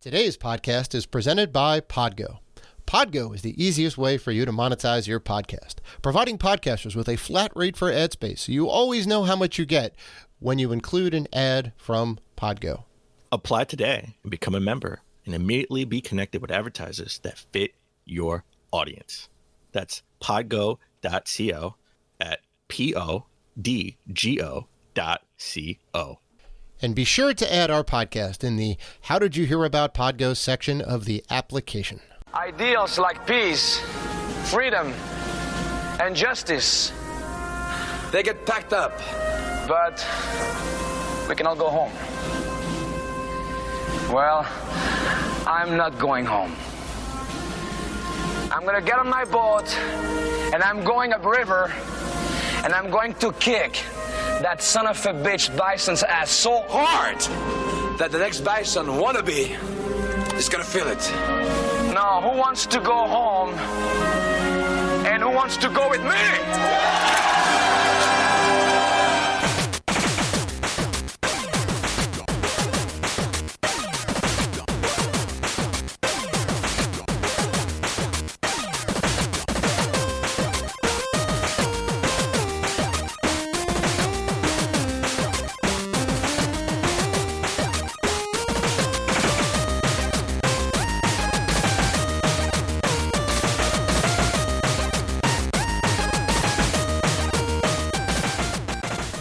Today's podcast is presented by Podgo. Podgo is the easiest way for you to monetize your podcast, providing podcasters with a flat rate for ad space so you always know how much you get when you include an ad from Podgo. Apply today and become a member and immediately be connected with advertisers that fit your audience. That's podgo.co at podgo.co. And be sure to add our podcast in the How Did You Hear About Podgo section of the application. Ideals like peace, freedom, and justice, they get packed up, but we can all go home. Well, I'm not going home. I'm gonna get on my boat, and I'm going upriver, and I'm going to kick that son of a bitch bison's ass so hard that the next bison wannabe is gonna feel it. Now, who wants to go home and who wants to go with me?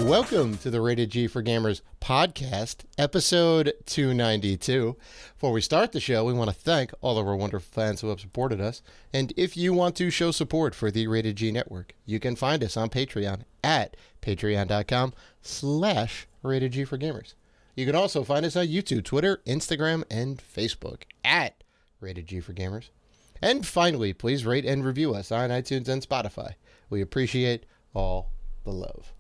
Welcome to the Rated G for Gamers podcast, episode 292. Before we start the show, we want to thank all of our wonderful fans who have supported us. And if you want to show support for the Rated G Network, you can find us on Patreon at patreon.com/Rated G for Gamers. You can also find us on YouTube, Twitter, Instagram, and Facebook at Rated G for Gamers. And finally, please rate and review us on iTunes and Spotify. We appreciate all the love.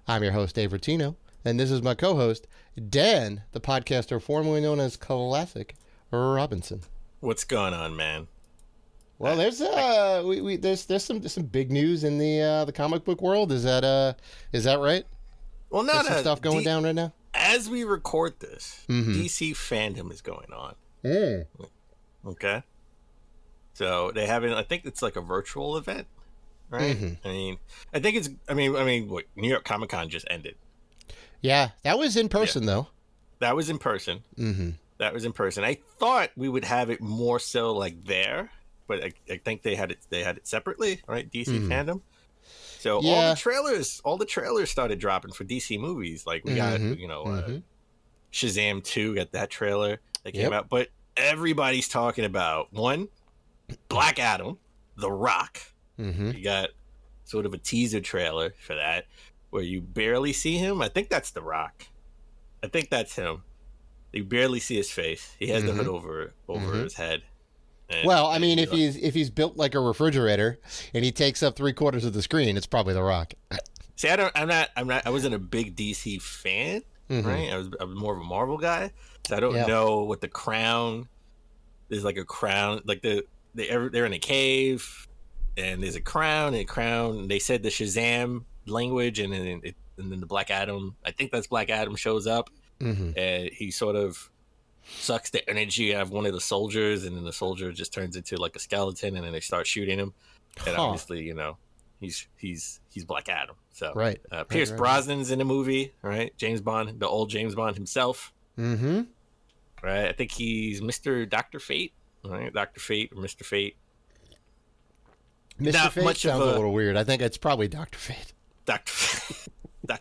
I'm your host, Dave Rotino, and this is my co-host, Dan, the podcaster formerly known as Classic Robinson. What's going on, man? Well, there's there's some big news in the comic book world. Is that right? Well, no, there's some stuff going down right now. As we record this, DC fandom is going on. Okay, so they haven't. I think it's like a virtual event. Right. I think what, New York Comic Con just ended. Yeah, that was in person though. That was in person. That was in person. I thought we would have it more so like there, but I think they had it separately, right? DC fandom. So all the trailers started dropping for DC movies. Like we got Shazam 2 got that trailer that came out, but everybody's talking about one, Black Adam, The Rock. You got sort of a teaser trailer for that where you barely see him. I think that's The Rock. I think that's him. You barely see his face. He has the hood over his head. And, well, I mean, if he's built like a refrigerator and he takes up 3/4 of the screen, it's probably The Rock. See, I wasn't a big DC fan, right? I was more of a Marvel guy, so I don't know what the crown. There's like a crown, like they're in a cave. And there's a crown. They said the Shazam language, and then the Black Adam. I think that's Black Adam shows up, and he sort of sucks the energy out of one of the soldiers, and then the soldier just turns into like a skeleton, and then they start shooting him. And obviously, he's Black Adam. So Pierce Brosnan's in the movie, right? James Bond, the old James Bond himself. Right. I think he's Mr. Dr. Fate, right? Dr. Fate or Mr. Fate. Mr. Fate sounds a little weird. I think it's probably Dr. Fate. Dr.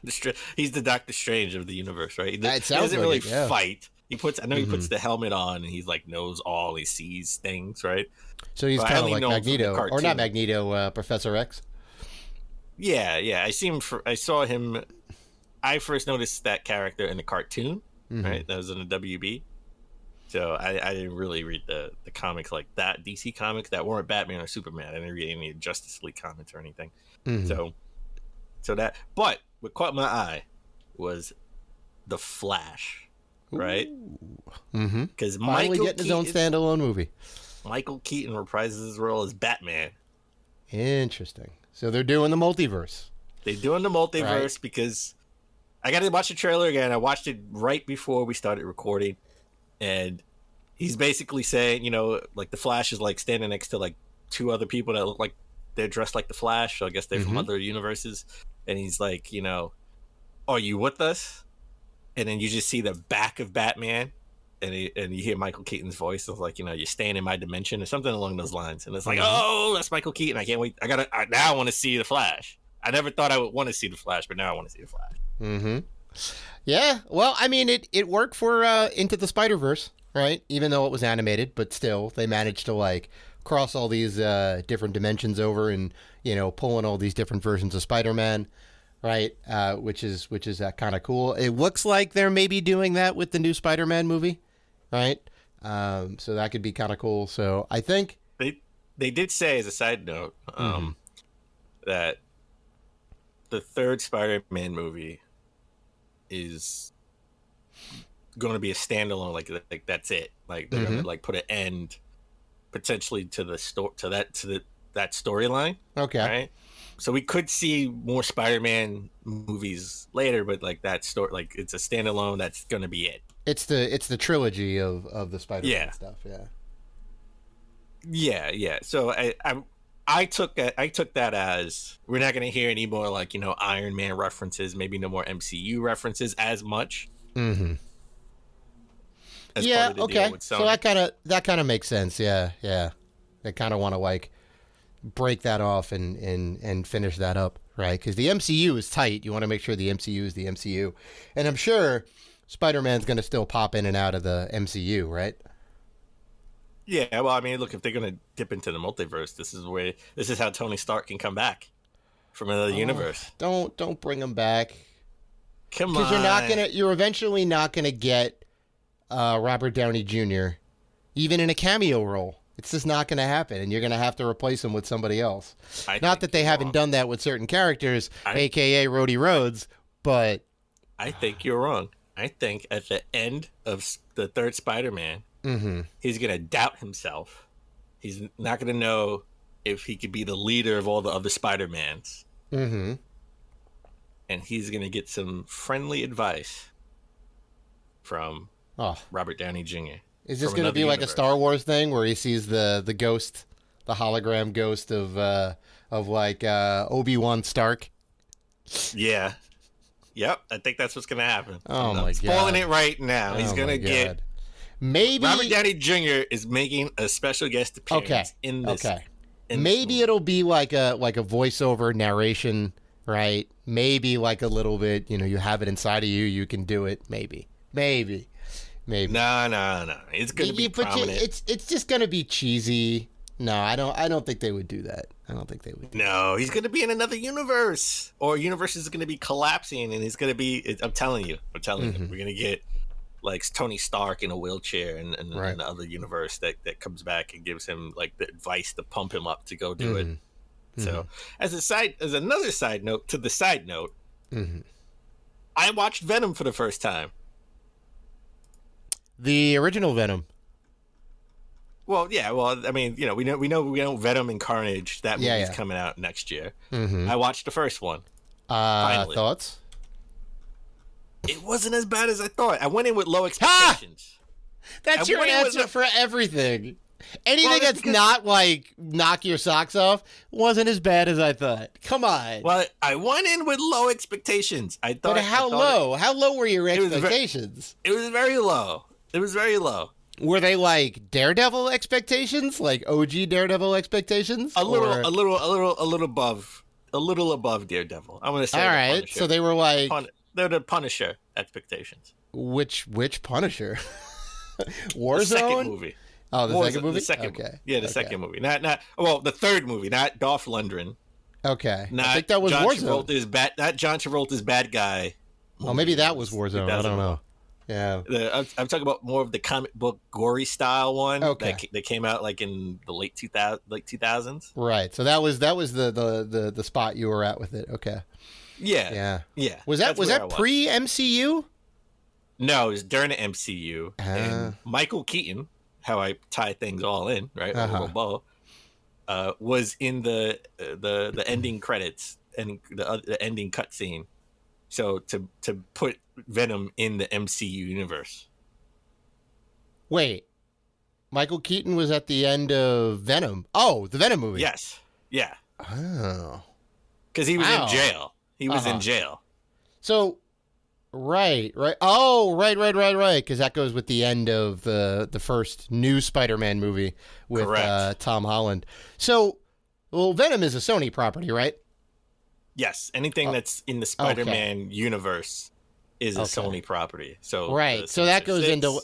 Strange. He's the Doctor Strange of the universe, right? He doesn't really fight. He puts the helmet on, and he's like knows all. He sees things, right? So he's kind of like Magneto, or not Magneto, Professor X. Yeah. I saw him. I first noticed that character in the cartoon, right? That was in the WB. So I didn't really read the comics like that, DC comics that weren't Batman or Superman. I didn't read any Justice League comics or anything. So that, but what caught my eye was the Flash, right? Because finally getting his own standalone movie. Michael Keaton reprises his role as Batman. Interesting. So they're doing the multiverse. They're doing the multiverse because I got to watch the trailer again. I watched it right before we started recording. And he's basically saying, like the Flash is like standing next to like two other people that look like they're dressed like the Flash. So I guess they're from other universes. And he's like, are you with us? And then you just see the back of Batman, and you hear Michael Keaton's voice. It's like, you're staying in my dimension or something along those lines. And it's like, oh, that's Michael Keaton. I can't wait. Now I want to see the Flash. I never thought I would want to see the Flash, but now I want to see the Flash. Mm-hmm. Yeah. Well, I mean, it worked for Into the Spider-Verse, right? Even though it was animated, but still, they managed to like cross all these different dimensions over, and pull in all these different versions of Spider-Man. Right, which is kind of cool. It looks like they're maybe doing that with the new Spider-Man movie, right? So that could be kind of cool. So I think they did say, as a side note, that the third Spider-Man movie is going to be a standalone. Like that's it. Like they're going to like put an end potentially to the that storyline. Okay, right. So we could see more Spider-Man movies later, but like that story, like it's a standalone. That's going to be it. It's the trilogy of the Spider-Man stuff. Yeah. So I took that as we're not going to hear any more like Iron Man references, maybe no more MCU references as much. Mm-hmm. Yeah. Okay. So that kind of makes sense. Yeah. They kind of want to like break that off and finish that up, right? Because the MCU is tight. You want to make sure the MCU is the MCU, and I'm sure Spider-Man's going to still pop in and out of the MCU, right? Yeah, well, I mean, look, if they're going to dip into the multiverse, this is how Tony Stark can come back from another universe. Don't bring him back. Come on, because you're eventually not gonna get Robert Downey Jr. even in a cameo role. It's just not going to happen, and you're going to have to replace him with somebody else. Not that they haven't done that with certain characters, a.k.a. Rhodey Rhodes, but... I think you're wrong. I think at the end of the third Spider-Man, he's going to doubt himself. He's not going to know if he could be the leader of all the other Spider-Mans. Mm-hmm. And he's going to get some friendly advice from Robert Downey Jr. Is this going to be like a Star Wars thing where he sees the ghost, the hologram ghost of like Obi-Wan Stark? Yeah. Yep. I think that's what's going to happen. Oh my God. Spoiling it right now. He's going to get... Maybe... Robert Downey Jr. is making a special guest appearance in this. Okay. Maybe it'll be like a voiceover narration, right? Maybe like a little bit, you have it inside of you. You can do it. Maybe. No. It's gonna be prominent. It's just gonna be cheesy. No, I don't think they would do that. I don't think they would. No, he's gonna be in another universe, or universe is gonna be collapsing, and he's gonna be. I'm telling you, we're gonna get like Tony Stark in a wheelchair, and the other universe that comes back and gives him like the advice to pump him up to go do it. So, as another side note to the side note, I watched Venom for the first time. The original Venom. Well, yeah. Well, I mean, we know Venom and Carnage. That movie's coming out next year. I watched the first one. Finally. Thoughts? It wasn't as bad as I thought. I went in with low expectations. That's your answer for everything. Anything that's not like knock your socks off wasn't as bad as I thought. Come on. Well, I went in with low expectations. But how low? How low were your expectations? It was very low. Were they like Daredevil expectations, like OG Daredevil expectations? A little above Daredevil. I'm gonna say. All right, Punisher. So they were like they're the Punisher expectations. Which Punisher? Warzone. The second movie. Oh, the second movie. The second. Okay. Yeah, the second movie. Not. Well, the third movie. Not Dolph Lundgren. Okay. I think that was John Warzone. Not John Travolta's bad guy. Oh, maybe that was Warzone. I don't know. Yeah, I'm talking about more of the comic book gory style one. Okay, that came out like in the late 2000s. Right. So that was the spot you were at with it. Okay. Yeah. Was that pre MCU? No, it was during the MCU. And Michael Keaton, how I tie things all in, right? A little bow. Was in the ending credits and the ending cutscene. So to put Venom in the MCU universe. Wait, Michael Keaton was at the end of Venom. Oh, the Venom movie. Yes. Yeah. Oh. Because he was in jail. He was in jail. So, right. Oh, right. Because that goes with the end of the first new Spider-Man movie with Tom Holland. So, well, Venom is a Sony property, right? Yes. Anything that's in the Spider-Man universe is a Sony property. So right. So that goes into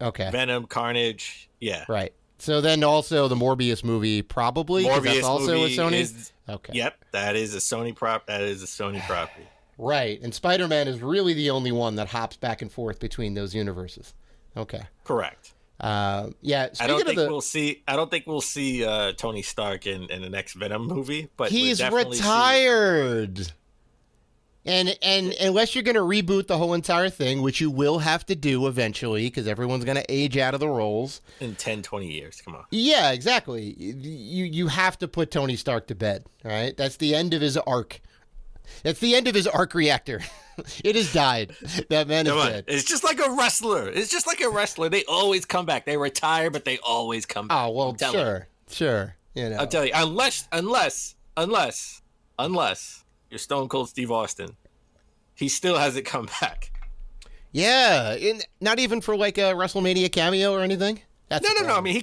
Venom, Carnage. Yeah. Right. So then also the Morbius movie probably. Morbius that's also movie a Sony. Is, okay. Yep. That is a Sony property. Right. And Spider-Man is really the only one that hops back and forth between those universes. Okay. Correct. Yeah. I don't think we'll see Tony Stark in the next Venom movie, but he's retired. And unless you're going to reboot the whole entire thing, which you will have to do eventually because everyone's going to age out of the roles. In 10, 20 years, come on. Yeah, exactly. You have to put Tony Stark to bed, right? That's the end of his arc. That's the end of his arc reactor. It has died. That man is dead. It's just like a wrestler. They always come back. They retire, but they always come back. Oh, well, sure. You know. I'll tell you, unless you're Stone Cold Steve Austin, he still hasn't come back. Yeah, not even for like a WrestleMania cameo or anything. No. I mean, he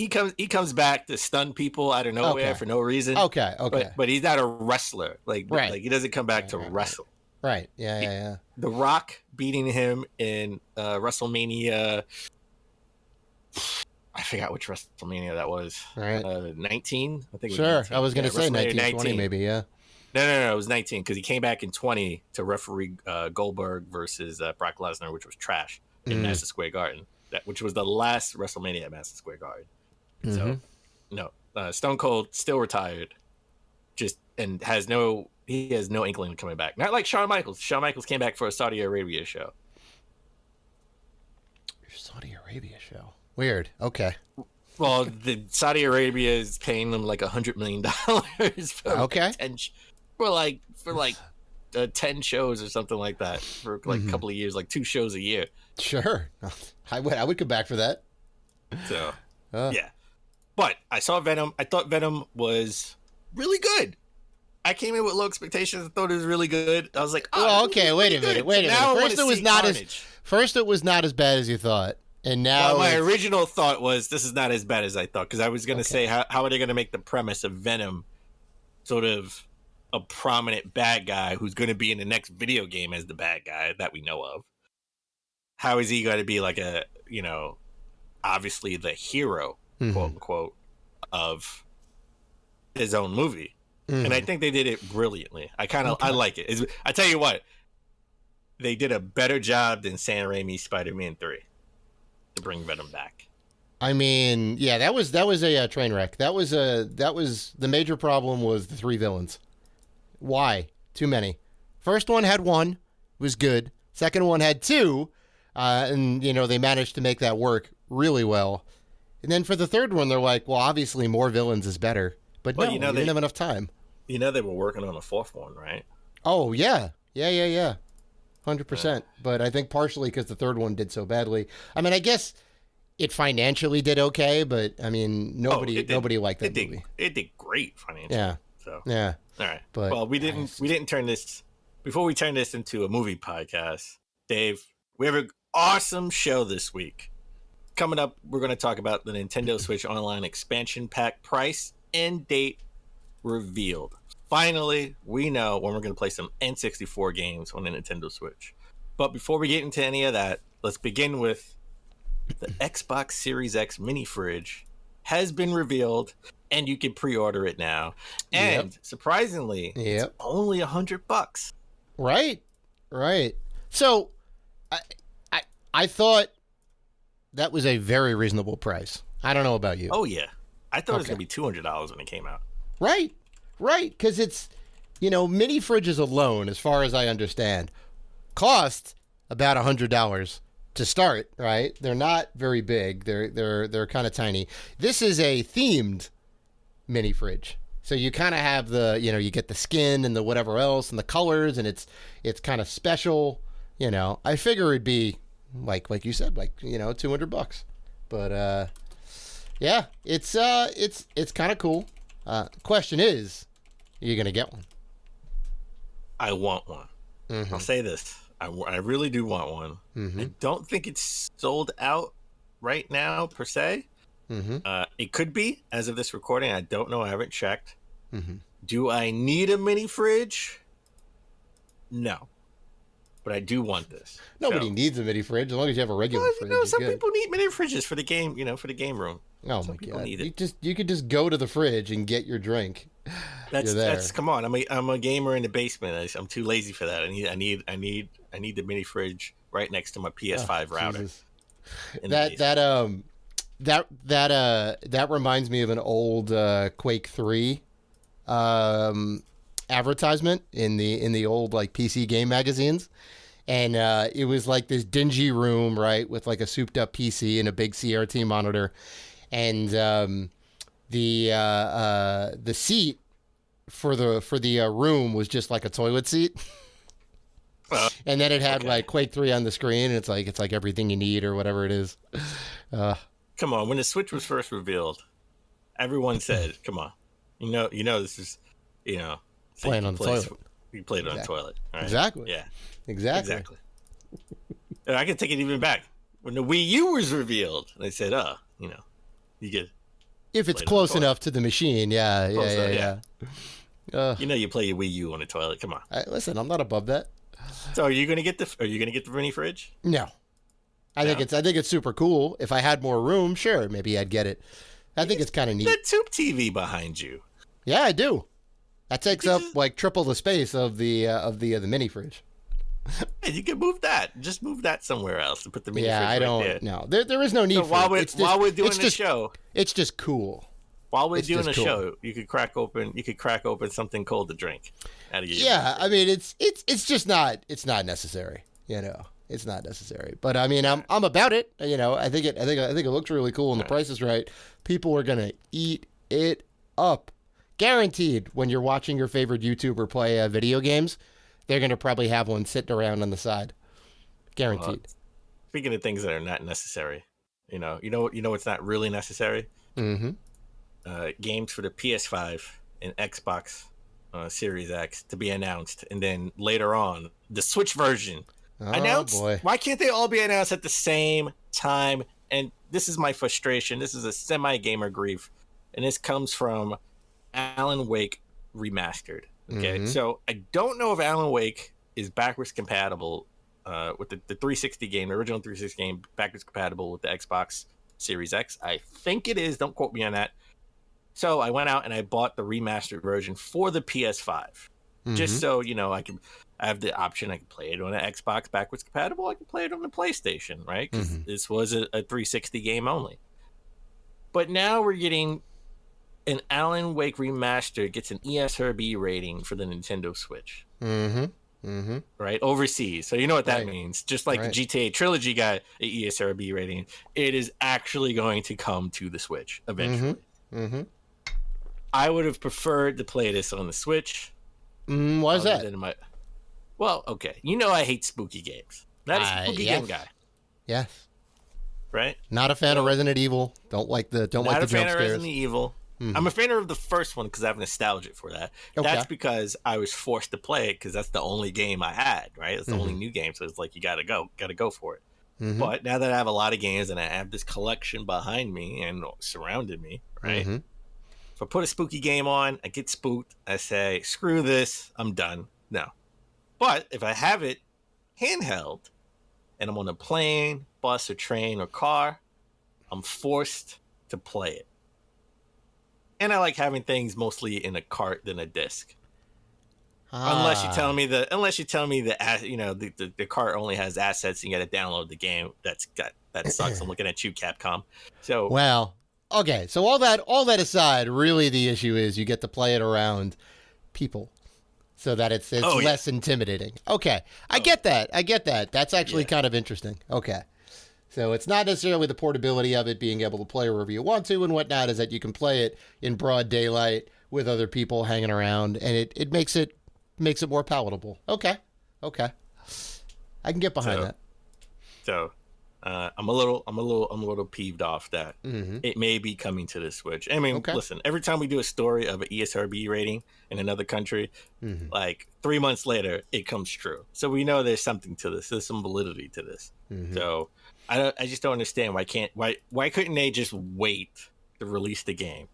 comes back to stun people out of nowhere for no reason. Okay. But he's not a wrestler. Like he doesn't come back to wrestle. Right. Yeah. The Rock beating him in WrestleMania. I forgot which WrestleMania that was. Right. 19. I think. Sure. It was 19. I was going to say 19, 20 maybe. Yeah. No. It was 19 because he came back in 20 to referee Goldberg versus Brock Lesnar, which was trash in Madison Square Garden. Which was the last WrestleMania at Madison Square Garden. So, no, Stone Cold still retired, and has no inkling of coming back. Not like Shawn Michaels. Shawn Michaels came back for a Saudi Arabia show. Saudi Arabia show. Weird. Okay. Well, the Saudi Arabia is paying them like $100 million for 10 shows or something like that for like a couple of years, like 2 shows a year. Sure. I would come back for that. So, yeah. But I saw Venom. I thought Venom was really good. I came in with low expectations. I thought it was really good. I was like, oh, okay, wait a minute. First it was not as bad as you thought. And now my original thought was this is not as bad as I thought, because I was going to say how are they going to make the premise of Venom sort of a prominent bad guy who's going to be in the next video game as the bad guy that we know of. How is he going to be like a, obviously the hero, quote unquote, of his own movie. And I think they did it brilliantly. I like it. I tell you what, they did a better job than Sam Raimi's Spider-Man 3 to bring Venom back. I mean, yeah, that was a train wreck. That was the major problem was the 3 villains. Why? Too many. First one had 1, was good. Second one had 2, and they managed to make that work really well. And then for the third one, they're like, well, obviously more villains is better. But no, they didn't have enough time. They were working on a 4th one, right? Oh, yeah. 100%. But I think partially because the third one did so badly. I mean, I guess it financially did okay, but I mean, nobody liked that movie. It did great financially. Yeah. So yeah. All right. But we didn't turn this before we turn this into a movie podcast. Dave, we have an awesome show this week. Coming up, we're going to talk about the Nintendo Switch Online expansion pack price and date revealed. Finally, we know when we're going to play some N64 games on the Nintendo Switch. But before we get into any of that, let's begin with the Xbox Series X mini fridge has been revealed, and you can pre-order it now. And surprisingly, it's only $100. Right. So, I thought that was a very reasonable price. I don't know about you. Oh yeah, I thought it was going to be $200 when it came out. Right, because it's, mini fridges alone, as far as I understand, cost about $100 to start. Right, they're not very big. They're kind of tiny. This is a themed mini fridge, so you kind of have the you get the skin and the whatever else and the colors, and it's kind of special. I figure it'd be like you said, like $200. But yeah, it's kind of cool. Question is, are you gonna get one? I want one. Mm-hmm. I'll say this: I really do want one. Mm-hmm. I don't think it's sold out right now per se. Mm-hmm. It could be as of this recording. I don't know. I haven't checked. Mm-hmm. Do I need a mini fridge? No. But I do want this. Nobody needs a mini fridge as long as you have a regular fridge. Some people need mini fridges for the game, for the game room. Oh my god! You could just go to the fridge and get your drink. That's come on. I'm a gamer in the basement. I'm too lazy for that. I need the mini fridge right next to my PS5 router. That reminds me of an old Quake 3 advertisement in the old like PC game magazines, and it was like this dingy room, right, with like a souped up PC and a big CRT monitor, and the seat for the room was just like a toilet seat. And then it had like Quake 3 on the screen, and it's like everything you need or whatever it is. Come on, when the Switch was first revealed, everyone said, "Come on, you know this is playing on the toilet. You played it on the toilet, right? Exactly. Yeah, exactly. And I can take it even back when the Wii U was revealed. They said, you get if it's close enough to the machine, yeah. You play your Wii U on the toilet. Come on. Listen, I'm not above that. So are you gonna get the mini fridge? No. I think it's super cool. If I had more room, sure, maybe I'd get it. I think it's kind of neat. The tube TV behind you. Yeah, I do. That takes up like triple the space of the mini fridge. Hey, you can move that. Just move that somewhere else to put the mini fridge I don't. Right there. No, there is no need for it. While we're doing the show, it's just cool. While we're doing the show, you could crack open something cold to drink. Out of your I mean, it's just not. It's not necessary. It's not necessary. But I mean, I'm about it. I think it looks really cool, and the price is right. People are gonna eat it up, guaranteed. When you're watching your favorite YouTuber play video games, they're gonna probably have one sitting around on the side, guaranteed. Speaking of things that are not necessary, what's not really necessary. Mm-hmm. Games for the PS5 and Xbox Series X to be announced, and then later on the Switch version announced. Boy. Why can't they all be announced at the same time? And this is my frustration. This is a semi-gamer grief, and this comes from Alan Wake Remastered. Okay, mm-hmm. So I don't know if Alan Wake is backwards compatible with the 360 game, the original 360 game, backwards compatible with the Xbox Series X. I think it is. Don't quote me on that. So I went out and I bought the remastered version for the PS5, mm-hmm. just so I have the option. I can play it on an Xbox backwards compatible. I can play it on the PlayStation, right? Because mm-hmm. this was a 360 game only. But now we're getting an Alan Wake Remastered gets an ESRB rating for the Nintendo Switch. Mm-hmm. Mm-hmm. Right? Overseas. So you know what that means. Just like the GTA Trilogy got an ESRB rating, it is actually going to come to the Switch eventually. Mm-hmm. Mm-hmm. I would have preferred to play this on the Switch. Why is that? Well, okay. I hate spooky games. Not a spooky game guy. Yes. Right? Not a fan of Resident Evil. Don't like the jump scares. Not a fan of Resident Evil. Mm-hmm. I'm a fan of the first one because I have nostalgia for that. Okay. That's because I was forced to play it because that's the only game I had, right? It's the mm-hmm. only new game, so it's like you gotta go for it. Mm-hmm. But now that I have a lot of games and I have this collection behind me and surrounded me, right? Mm-hmm. If I put a spooky game on, I get spooked. I say, screw this, I'm done. No. But if I have it handheld and I'm on a plane, bus, or train, or car, I'm forced to play it. And I like having things mostly in a cart than a disc. Unless you tell me the cart only has assets and you got to download the game. That sucks. I'm looking at you, Capcom. So well, okay. So all that aside, really the issue is you get to play it around people, so that it's less intimidating. Okay, I get that. That's actually kind of interesting. Okay. So it's not necessarily the portability of it, being able to play wherever you want to and whatnot, is that you can play it in broad daylight with other people hanging around, and it makes it more palatable. Okay. I can get behind that. So I'm a little peeved off that it may be coming to the Switch. I mean, listen, every time we do a story of an ESRB rating in another country, like 3 months later, it comes true. So we know there's something to this. There's some validity to this. So I just don't understand why couldn't they just wait to release the game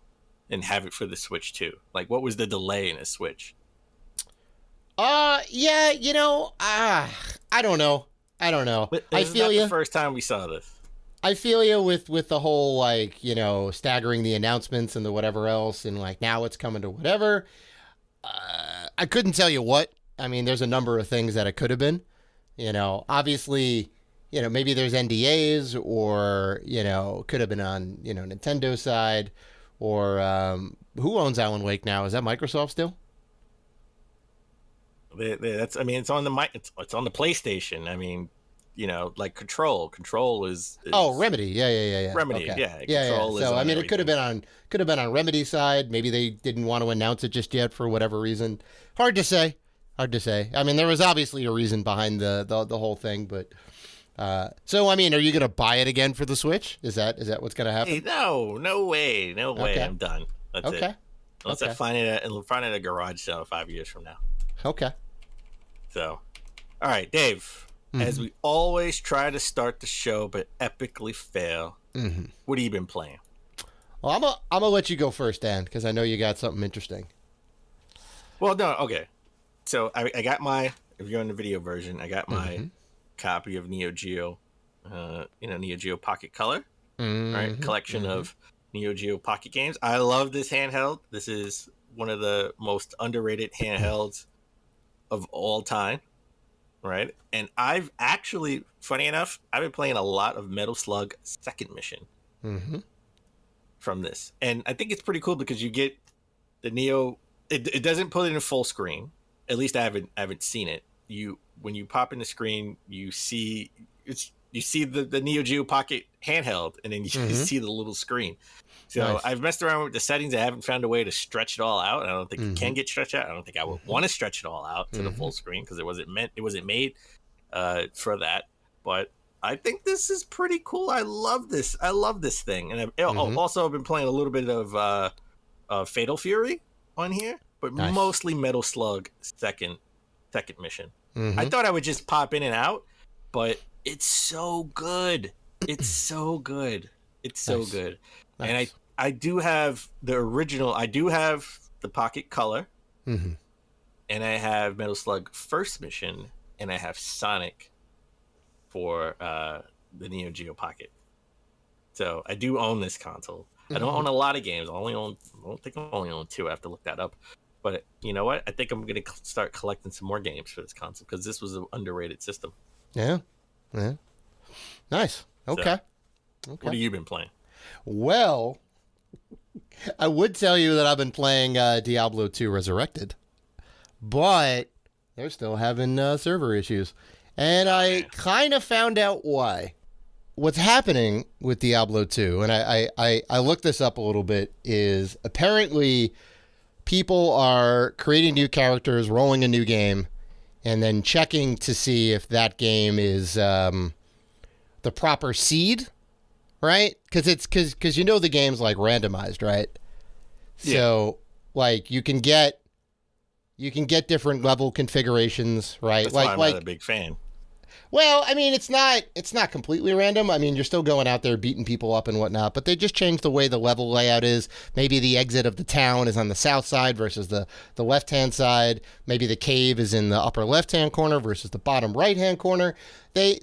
and have it for the Switch too? Like, what was the delay in the Switch? Yeah, I don't know. But I feel you. The first time we saw this. I feel you with the whole, like, staggering the announcements and the whatever else, and like now it's coming to whatever. I couldn't tell you what. I mean, there's a number of things that it could have been. Obviously, maybe there's NDAs, or could have been on Nintendo side, or who owns Alan Wake now? Is that Microsoft still? It's on the it's on the PlayStation. I mean, like Control. Control is Remedy. Yeah. Remedy. Okay. Yeah. Control is so I mean, everything. it could have been on Remedy's side. Maybe they didn't want to announce it just yet for whatever reason. Hard to say. I mean, there was obviously a reason behind the whole thing, but so I mean, are you gonna buy it again for the Switch? Is that what's gonna happen? Hey, no way. Okay. I'm done. That's it. Unless I find it at a garage sale 5 years from now. Okay. So, all right, Dave. As we always try to start the show, but epically fail. What have you been playing? Well, I'm gonna let you go first, Dan, because I know you got something interesting. Well, no, okay. So I got my. If you're in the video version, I got my copy of Neo Geo. Neo Geo Pocket Color. Right, collection of Neo Geo Pocket games. I love this handheld. This is one of the most underrated handhelds of all time, right? And I've actually, funny enough, I've been playing a lot of Metal Slug Second Mission from this, and I think it's pretty cool because you get the Neo. It doesn't put it in full screen. At least I haven't seen it. When you pop in the screen, you see the Neo Geo Pocket handheld, and then you see the little screen. So nice. I've messed around with the settings. I haven't found a way to stretch it all out. I don't think it can get stretched out. I don't think I would want to stretch it all out to the full screen because it wasn't made for that. But I think this is pretty cool. I love this thing. And I've also been playing a little bit of Fatal Fury on here, but mostly Metal Slug Second Mission. I thought I would just pop in and out, but it's so good. It's so good. Nice. And I do have the original. I do have the Pocket Color, and I have Metal Slug First Mission, and I have Sonic for the Neo Geo Pocket. So I do own this console. I don't own a lot of games. I don't think I only own 2. I have to look that up. But you know what? I think I'm going to start collecting some more games for this console because this was an underrated system. Yeah. Nice. Okay. What have you been playing? Well, I would tell you that I've been playing Diablo 2 Resurrected, but they're still having server issues. And I kind of found out why. What's happening with Diablo 2, and I looked this up a little bit, is apparently people are creating new characters, rolling a new game, and then checking to see if that game is the proper seed. Right? Because the game's like randomized, right? Yeah. So like you can get different level configurations, right? That's why I'm not a big fan. Well, I mean, it's not completely random. I mean, you're still going out there beating people up and whatnot, but they just changed the way the level layout is. Maybe the exit of the town is on the south side versus the left-hand side. Maybe the cave is in the upper left-hand corner versus the bottom right-hand corner. They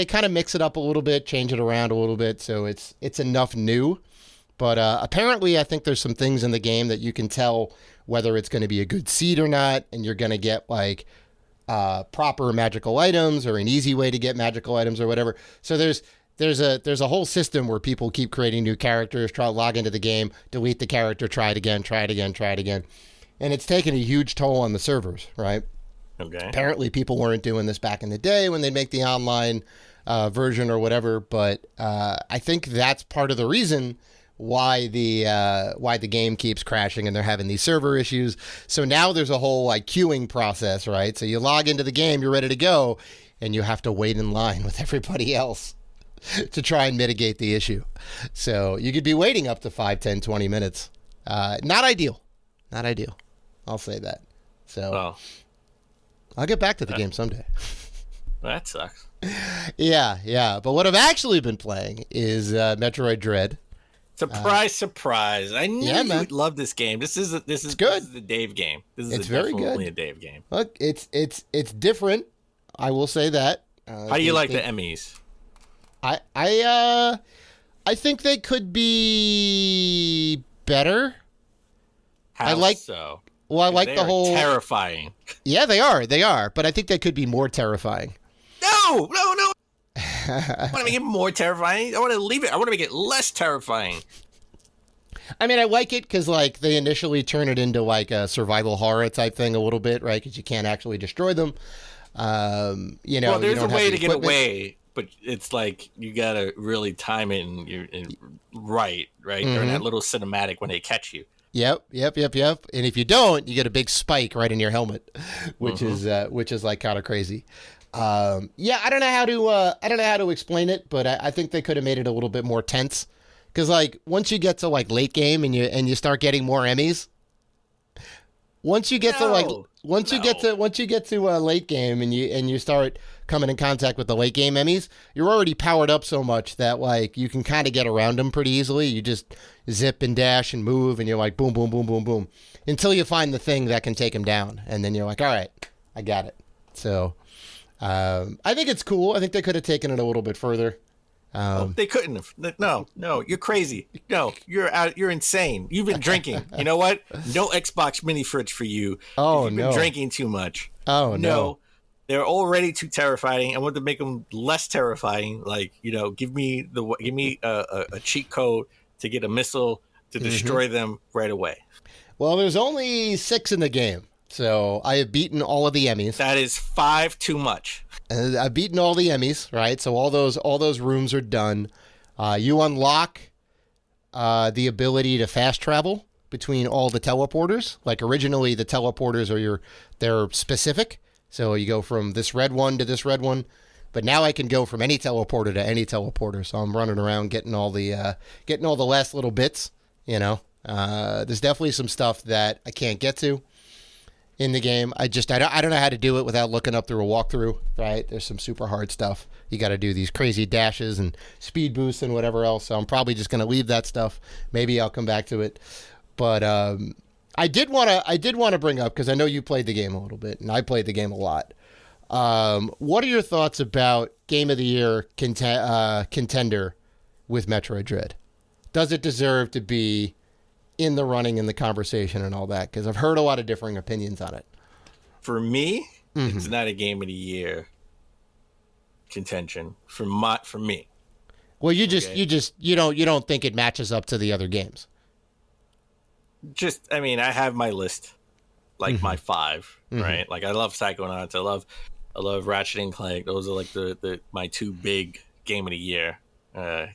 kind of mix it up a little bit, change it around a little bit, so it's enough new. But apparently, I think there's some things in the game that you can tell whether it's going to be a good seed or not, and you're going to get like proper magical items or an easy way to get magical items or whatever. So there's a whole system where people keep creating new characters, try to log into the game, delete the character, try it again. And it's taken a huge toll on the servers, right? Okay. Apparently people weren't doing this back in the day when they'd make the online version or whatever, but I think that's part of the reason why the game keeps crashing and they're having these server issues. So now there's a whole like queuing process, right? So you log into the game, you're ready to go, and you have to wait in line with everybody else. to try and mitigate the issue. So you could be waiting up to 5, 10, 20 minutes. Not ideal. Not ideal. I'll say that. So I'll get back to the game someday. That sucks. Yeah. But what I've actually been playing is Metroid Dread. Surprise! I knew you would love this game. This is good. This is the Dave game. It's very definitely good. A Dave game. Look, it's different. I will say that. How do you like the Emmys? I think they could be better. How so? Well, I like the whole terrifying. Yeah, they are, but I think they could be more terrifying. No. I want to make it more terrifying. I want to leave it. I want to make it less terrifying. I mean, I like it because, like, they initially turn it into, like, a survival horror type thing a little bit, right? Because you can't actually destroy them. Well, there's a way to get away, but it's like you got to really time it and right? Mm-hmm. During that little cinematic when they catch you. Yep. And if you don't, you get a big spike right in your helmet, which is like kind of crazy. I don't know how to explain it, but I think they could have made it a little bit more tense. Because like once you get to like late game and you start getting more Emmys, once you get to late game and you start coming in contact with the late game Emmys, you're already powered up so much that like you can kind of get around them pretty easily. You just zip and dash and move, and you're like boom, boom, boom, boom, boom, until you find the thing that can take them down, and then you're like, all right, I got it. So I think it's cool. I think they could have taken it a little bit further. They couldn't have. No, you're crazy. No, you're insane. You've been drinking. You know what? No Xbox mini fridge for you. Oh, You've been drinking too much. Oh, no. They're already too terrifying. I want to make them less terrifying. Like, give me a cheat code to get a missile to destroy them right away. Well, there's only 6 in the game, so I have beaten all of the Emmys. That is 5 too much. And I've beaten all the Emmys, right? So all those rooms are done. You unlock the ability to fast travel between all the teleporters. Like originally, the teleporters they're specific. So you go from this red one to this red one, but now I can go from any teleporter to any teleporter. So I'm running around getting all the last little bits. There's definitely some stuff that I can't get to in the game. I don't know how to do it without looking up through a walkthrough. Right? There's some super hard stuff. You got to do these crazy dashes and speed boosts and whatever else. So I'm probably just going to leave that stuff. Maybe I'll come back to it, but I did want to bring up, because I know you played the game a little bit, and I played the game a lot. What are your thoughts about Game of the Year contender with Metroid Dread? Does it deserve to be in the running, in the conversation, and all that? Because I've heard a lot of differing opinions on it. For me, it's not a Game of the Year contention. For me. Well, you don't think it matches up to the other games. I have my list, like my 5, right? Like I love Psychonauts, I love Ratchet and Clank. Those are like my 2 big Game of the Year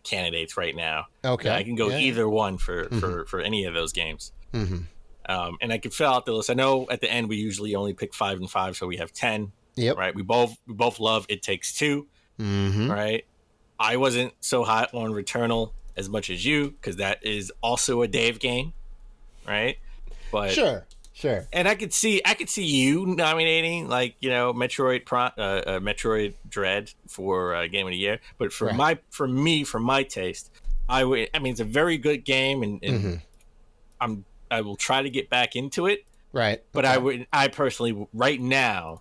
candidates right now. Okay, I can go either one for any of those games. And I can fill out the list. I know at the end we usually only pick 5 and 5, so we have 10. Yep. Right. We both love It Takes Two. Right. I wasn't so hot on Returnal as much as you, because that is also a Dave game. Right, but sure, and I could see you nominating Metroid Dread for Game of the Year, but for my taste, I mean it's a very good game, and I will try to get back into it, right? But I personally right now,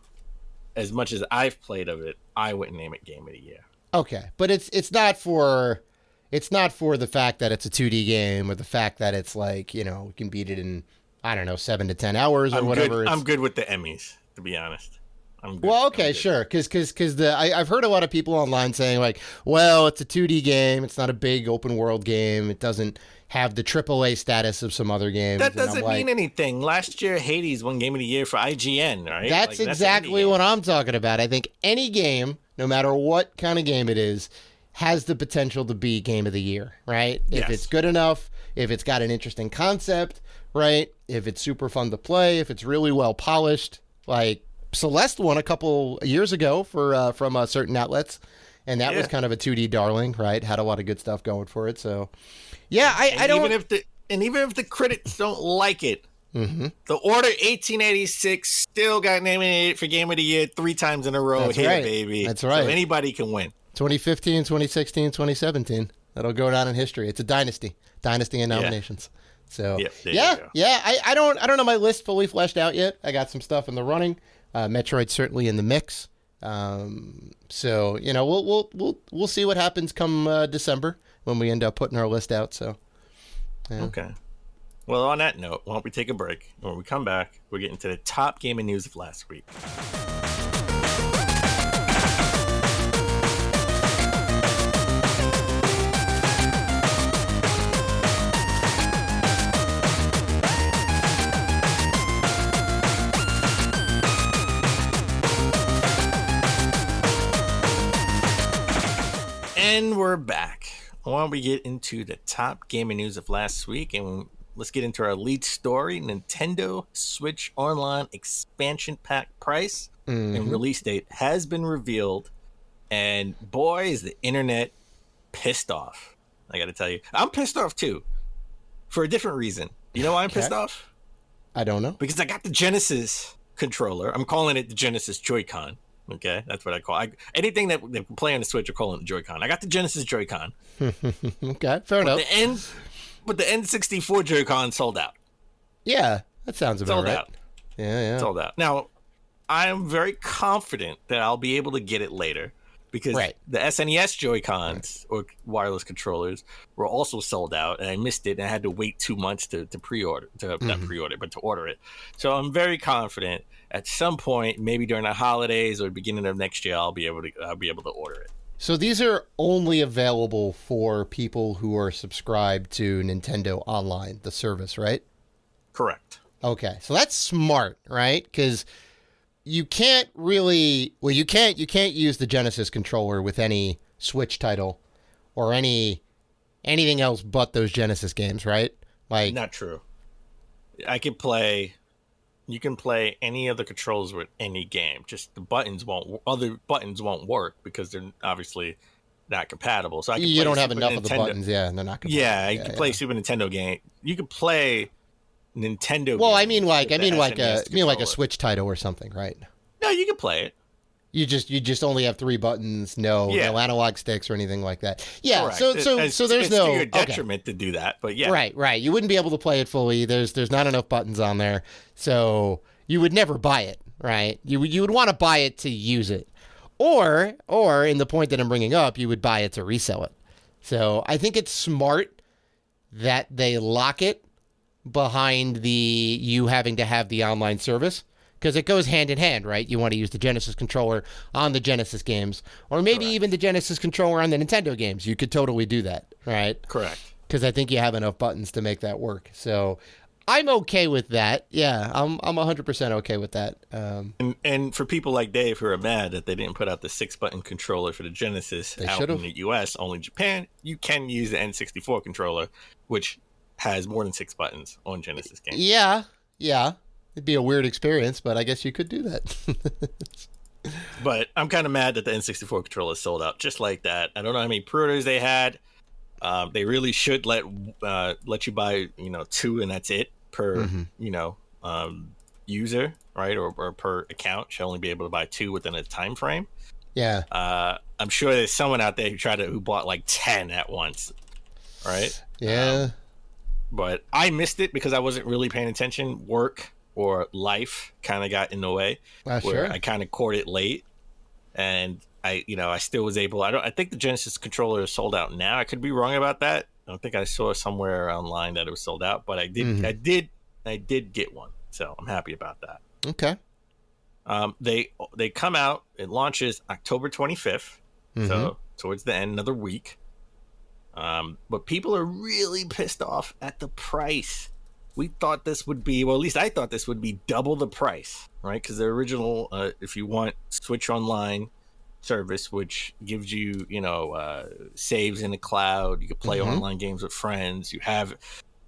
as much as I've played of it, I wouldn't name it Game of the Year. Okay, but it's not for the fact that it's a 2D game, or the fact that it's like, you can beat it in, I don't know, 7 to 10 hours or whatever. I'm good with the Emmys, to be honest. I'm good. Well, okay, sure. Because I've heard a lot of people online saying like, well, it's a 2D game. It's not a big open world game. It doesn't have the AAA status of some other games. That doesn't mean anything. Last year, Hades won Game of the Year for IGN, right? That's exactly what I'm talking about. I think any game, no matter what kind of game it is, has the potential to be Game of the Year, right? Yes. If it's good enough, if it's got an interesting concept, right? If it's super fun to play, if it's really well polished. Like Celeste won a couple years ago from certain outlets, and that was kind of a 2D darling, right? Had a lot of good stuff going for it. So, yeah, I don't. Even if the critics don't like it, the Order 1886 still got nominated for Game of the Year 3 times in a row. That's right, baby. That's right. So anybody can win. 2015, 2016, 2017. That'll go down in history. It's a dynasty in nominations. So I don't know my list fully fleshed out yet. I got some stuff in the running. Metroid's certainly in the mix. So we'll see what happens come December when we end up putting our list out. So okay. Well, on that note, why don't we take a break? When we come back, we're getting to the top gaming news of last week. And we're back. Why don't we get into the top gaming news of last week, and let's get into our lead story. Nintendo Switch Online expansion pack price and release date has been revealed, and boy, is the internet pissed off. I gotta tell you, I'm pissed off too, for a different reason. You know why I'm pissed off? I don't know. Because I got the Genesis controller. I'm calling it the Genesis Joy-Con. Okay, that's what I call it. Anything that they play on the Switch, I call it the Joy-Con. I got the Genesis Joy-Con. Okay, fair enough. But the N64 Joy-Con sold out. Yeah, that sounds about right. Sold out. Yeah. Sold out. Now, I am very confident that I'll be able to get it later because the SNES Joy-Cons or wireless controllers were also sold out, and I missed it, and I had to wait 2 months to pre-order, not pre-order, but to order it. So I'm very confident at some point, maybe during the holidays or beginning of next year, I'll be able to order it. So these are only available for people who are subscribed to Nintendo Online, the service, right? Correct. Okay, so that's smart, right? Because you can't really, you can't use the Genesis controller with any Switch title or anything else but those Genesis games, right? Like, not true. You can play any of the controls with any game. Just other buttons won't work because they're obviously not compatible. So you don't have enough of the buttons, and they're not compatible. Yeah, you can play Super Nintendo game. You can play Nintendo. Well, I mean like a Switch title or something, right? No, you can play it. You just only have 3 buttons, no analog sticks or anything like that. Yeah, correct. so there's no to your detriment to do that, but yeah. Right. You wouldn't be able to play it fully. There's not enough buttons on there. So you would never buy it, right? You would want to buy it to use it. Or in the point that I'm bringing up, you would buy it to resell it. So I think it's smart that they lock it behind you having to have the online service. Because it goes hand in hand, right? You want to use the Genesis controller on the Genesis games, or maybe even the Genesis controller on the Nintendo games. You could totally do that, right? Correct. Because I think you have enough buttons to make that work. So I'm okay with that. Yeah, I'm 100% okay with that. And for people like Dave who are mad that they didn't put out the 6-button controller for the Genesis in the US, only Japan, you can use the N64 controller, which has more than 6 buttons on Genesis games. Yeah. It'd be a weird experience, but I guess you could do that. But I'm kind of mad that the N64 controller sold out just like that. I don't know how many pre-orders they had. They really should let you buy 2 and that's it per user, right? Or per account. Should only be able to buy 2 within a time frame. Yeah. I'm sure there's someone out there who bought like 10 at once, right? Yeah. But I missed it because I wasn't really paying attention. Work or life kind of got in the way where I kind of caught it late, and I still was able. I think the Genesis controller is sold out now. I could be wrong about that. I don't think I saw somewhere online that it was sold out, but I did. I did get one, so I'm happy about that. Okay. They come out. It launches October 25th, so towards the end, another week. But people are really pissed off at the price. We thought this would be, well, at least I thought this would be double the price, right? Because the original, if you want Switch Online service, which gives you, saves in the cloud, you can play online games with friends. You have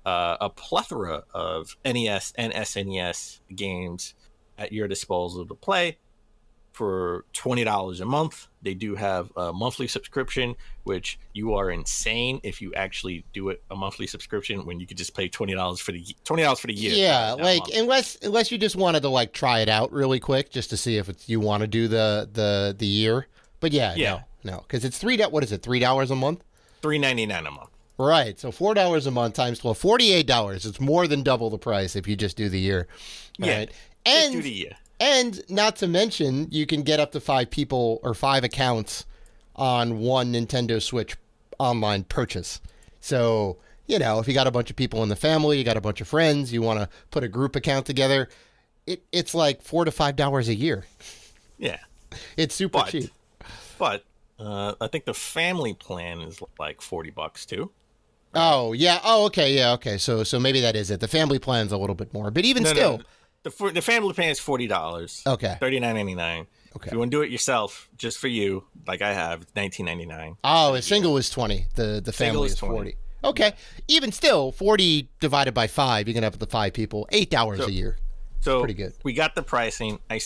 a plethora of NES and SNES games at your disposal to play. for $20 a month. They do have a monthly subscription, which you are insane if you actually do it a monthly subscription when you could just pay $20 for the year. Yeah, like unless you just wanted to like try it out really quick just to see if you want to do the year. But no, because it's what is it? $3 a month? $3.99 a month. Right, so $4 a month times 12, $48. It's more than double the price if you just do the year. Right? Just do the year. And not to mention, you can get up to 5 people or 5 accounts on one Nintendo Switch online purchase. So, if you got a bunch of people in the family, you got a bunch of friends, you want to put a group account together, it's like $4 to $5 a year. Yeah. It's super cheap. But I think the family plan is like $40 too. Oh, yeah. Oh, okay. Yeah, okay. So maybe that is it. The family plan's a little bit more. But even still... No. The family plan is $40. Okay. $39.99. Okay. If you want to do it yourself, just for you, like I have, it's $19.99. Oh, a single is $20. The family is $40. Okay. Yeah. Even still, 40 divided by 5, you're going to have the 5 people, $8 a year. So pretty good. We got the pricing. I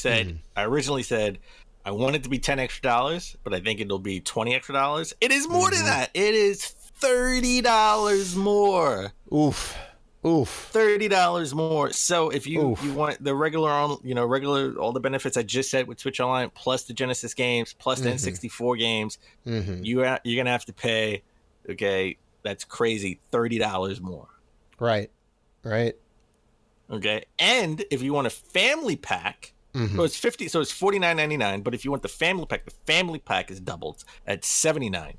originally said I want it to be $10 extra, but I think it'll be $20 extra. It is more than that. It is $30 more. Oof. $30 more. So if you want the regular all the benefits I just said with Switch Online, plus the Genesis games, plus the N64 games, you're gonna have to pay. Okay, that's crazy. $30 more. Right. Okay, and if you want a family pack, so it's $50. So it's $49.99. But if you want the family pack is doubled at $79.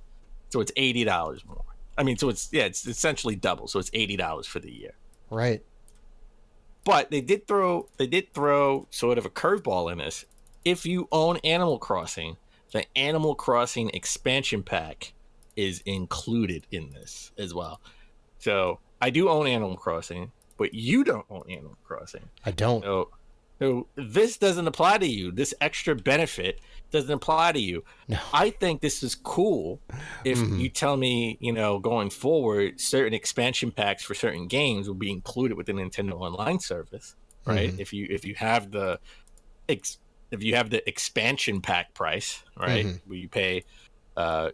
So it's $80 more. I mean, so it's essentially double. So it's $80 for the year. Right. But they did throw sort of a curveball in this. If you own Animal Crossing, the Animal Crossing expansion pack is included in this as well. So I do own Animal Crossing, but you don't own Animal Crossing. I don't. So this doesn't apply to you. This extra benefit doesn't apply to you. No. I think this is cool if you tell me, going forward, certain expansion packs for certain games will be included with the Nintendo Online service, right? If you have the expansion pack price, right, where you pay, $80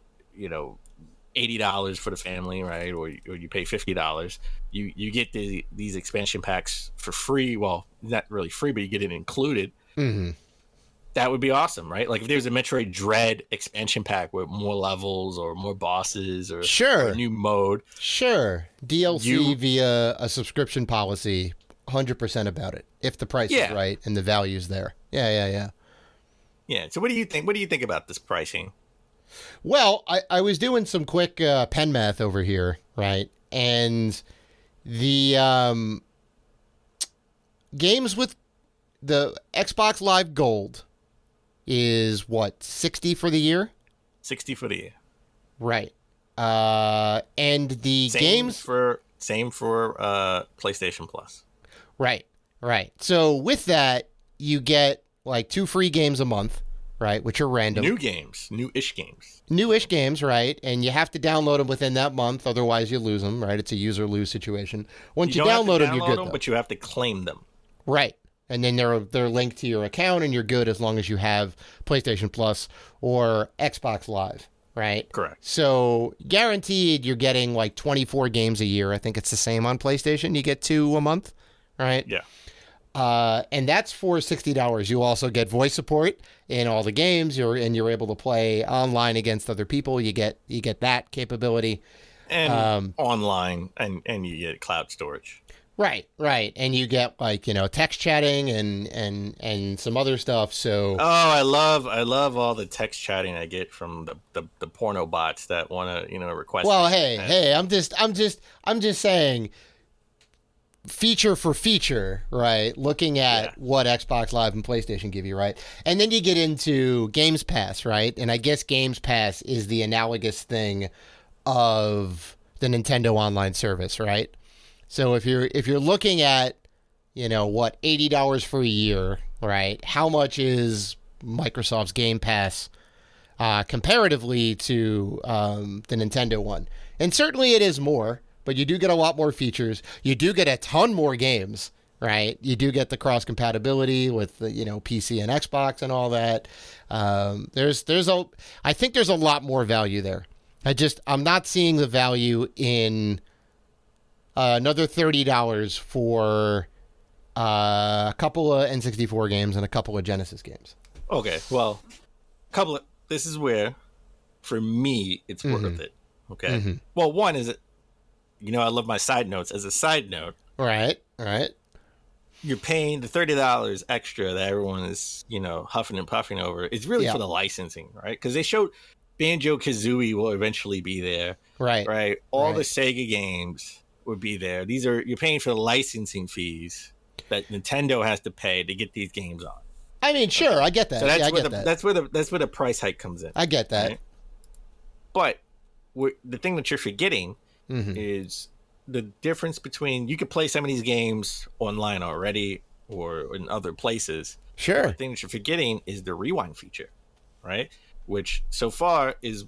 for the family, right, or you pay $50, you get these expansion packs for free. Well, not really free, but you get it included. That would be awesome, right? Like if there's a Metroid Dread expansion pack with more levels or more bosses or a new mode. Sure. DLC via a subscription policy, 100% about it. If the price is right and the value's there. Yeah. Yeah. So what do you think? What do you think about this pricing? Well, I was doing some quick pen math over here, right? And the games with the Xbox Live Gold is what, 60 for the year? 60 for the year. Right. And the games same for PlayStation Plus. Right. So with that, you get like 2 free games a month, right? Which are random. Newish games, right? And you have to download them within that month, otherwise you lose them, right? It's a use or lose situation. Once you download them, you're good. But you have to claim them. Right. And then they're linked to your account, and you're good as long as you have PlayStation Plus or Xbox Live, right? Correct. So guaranteed you're getting like 24 games a year. I think it's the same on PlayStation. You get 2 a month, right? Yeah. And that's for $60. You also get voice support in all the games. You're able to play online against other people. You get that capability. And online, and you get cloud storage. Right. And you get text chatting and some other stuff. So I love all the text chatting I get from the porno bots that want to request. Well, hey, I'm just saying, feature for feature, right? Looking at what Xbox Live and PlayStation give you, right? And then you get into Games Pass, right? And I guess Games Pass is the analogous thing of the Nintendo Online service, right? So if you're looking at, $80 for a year, right? How much is Microsoft's Game Pass comparatively to the Nintendo one? And certainly it is more, but you do get a lot more features. You do get a ton more games, right? You do get the cross compatibility with the, PC and Xbox and all that. I think there's a lot more value there. I'm not seeing the value in another $30 for a couple of N64 games and a couple of Genesis games. Okay, well, this is where, for me, it's worth it. Okay. Mm-hmm. Well, one is, I love my side notes. As a side note, right. You're paying the $30 extra that everyone is, huffing and puffing over. It's really for the licensing, right? Because they showed Banjo-Kazooie will eventually be there, right? All the Sega games would be there. You're paying for the licensing fees that Nintendo has to pay to get these games on. I mean, sure, I get that. So that's where the price hike comes in. I get that. Right? But the thing that you're forgetting is the difference between, you could play some of these games online already or in other places. Sure. The thing that you're forgetting is the rewind feature, right? Which so far is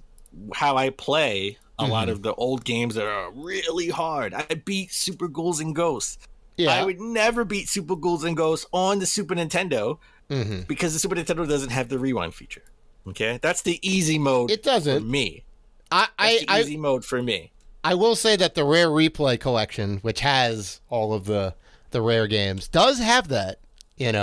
how I play a lot of the old games that are really hard. I beat Super Ghouls and Ghosts. Yeah. I would never beat Super Ghouls and Ghosts on the Super Nintendo because the Super Nintendo doesn't have the rewind feature. Okay? That's the easy mode. It doesn't. For me. Easy mode for me. I will say that the Rare Replay collection, which has all of the Rare games, does have that, and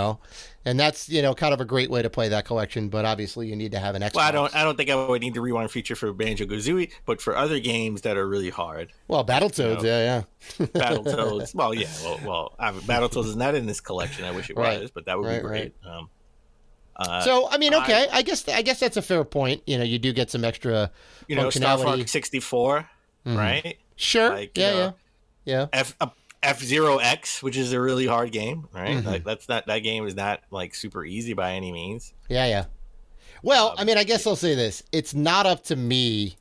that's, kind of a great way to play that collection, but obviously you need to have an Xbox. Well, I don't think I would need the rewind feature for Banjo-Kazooie, but for other games that are really hard. Well, Battletoads, yeah. Battletoads, Battletoads is not in this collection. I wish it was, but that would be great. Right. So, I mean, okay, I guess that's a fair point. You do get some extra functionality. Star Fox 64, right? Sure, yeah. F-Zero X, which is a really hard game, right? Like that game is not like super easy by any means. Yeah. Well, I mean, I guess I'll say this: it's not up to me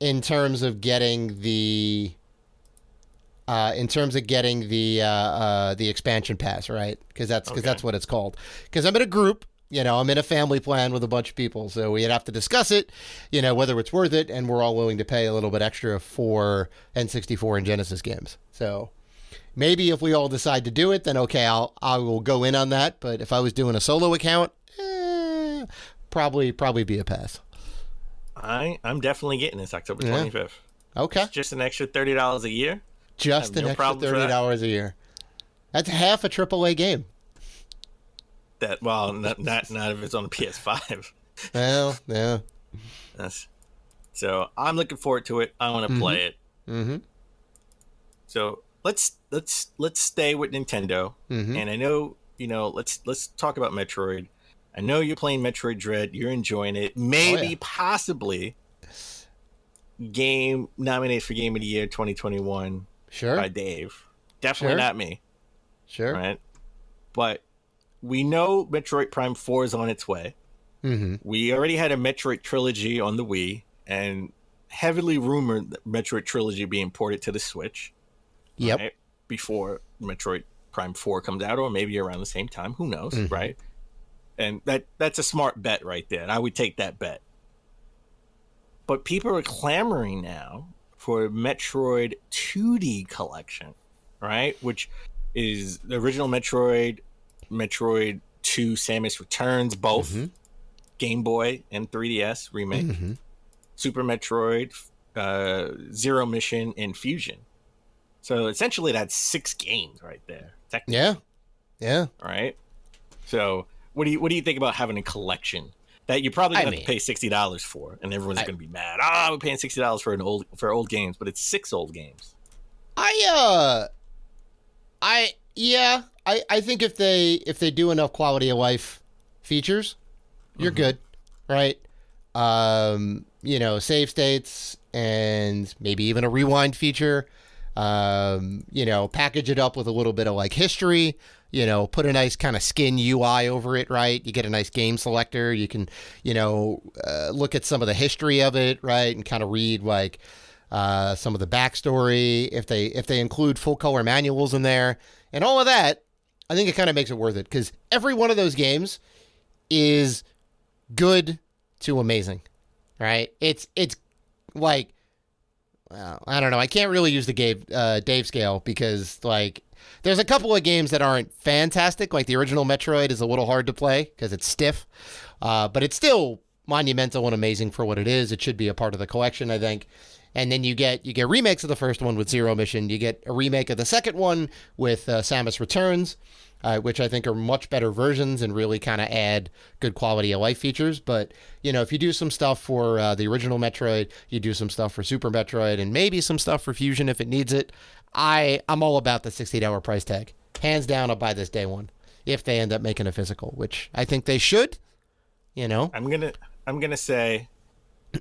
in terms of getting the expansion pass, right? Because that's what it's called. Because I'm in a group. I'm in a family plan with a bunch of people, so we'd have to discuss it, whether it's worth it, and we're all willing to pay a little bit extra for N64 and Genesis games. So maybe if we all decide to do it, then okay, I will go in on that. But if I was doing a solo account, probably be a pass. I'm definitely getting this October 25th. Okay, it's just an extra $30 a year. Just an extra $30 a year. That's half a AAA game. Not if it's on the PS5. Well, yeah. So I'm looking forward to it. I want to play it. Mm-hmm. So let's stay with Nintendo. And I know let's talk about Metroid. I know you're playing Metroid Dread. You're enjoying it. Maybe possibly game nominated for Game of the Year 2021. Sure. By Dave. Definitely not me. Sure. Right. But we know Metroid Prime 4 is on its way. We already had a Metroid trilogy on the Wii, and heavily rumored that Metroid trilogy being ported to the Switch. Yep. Right? Before Metroid Prime 4 comes out, or maybe around the same time. Who knows, right? And that's a smart bet right there, and I would take that bet. But people are clamoring now for Metroid 2D collection, right? Which is the original Metroid 2 Samus Returns, both Game Boy and 3DS remake, Super Metroid, Zero Mission, and Fusion. So essentially that's 6 games right there. Yeah. Right? So what do you think about having a collection that you're probably going to have to pay $60 for, and everyone's going to be mad? We're paying $60 for old games, but it's 6 old games. I think if they do enough quality of life features, you're good, right? Save states and maybe even a rewind feature. Package it up with a little bit of like history. Put a nice kind of skin UI over it, right? You get a nice game selector. You can, look at some of the history of it, right, and kind of read like some of the backstory. If they include full color manuals in there and all of that, I think it kind of makes it worth it, because every one of those games is good to amazing, right? It's like, well, I don't know. I can't really use the Dave scale, because like There's a couple of games that aren't fantastic. Like the original Metroid is a little hard to play because it's stiff, but it's still monumental and amazing for what it is. It should be a part of the collection, I think. And then you get remakes of the first one with Zero Mission. You get a remake of the second one with Samus Returns, which I think are much better versions and really kind of add good quality of life features. But, if you do some stuff for the original Metroid, you do some stuff for Super Metroid, and maybe some stuff for Fusion if it needs it, I'm all about the $60 price tag. Hands down, I'll buy this day one if they end up making a physical, which I think they should, I'm gonna say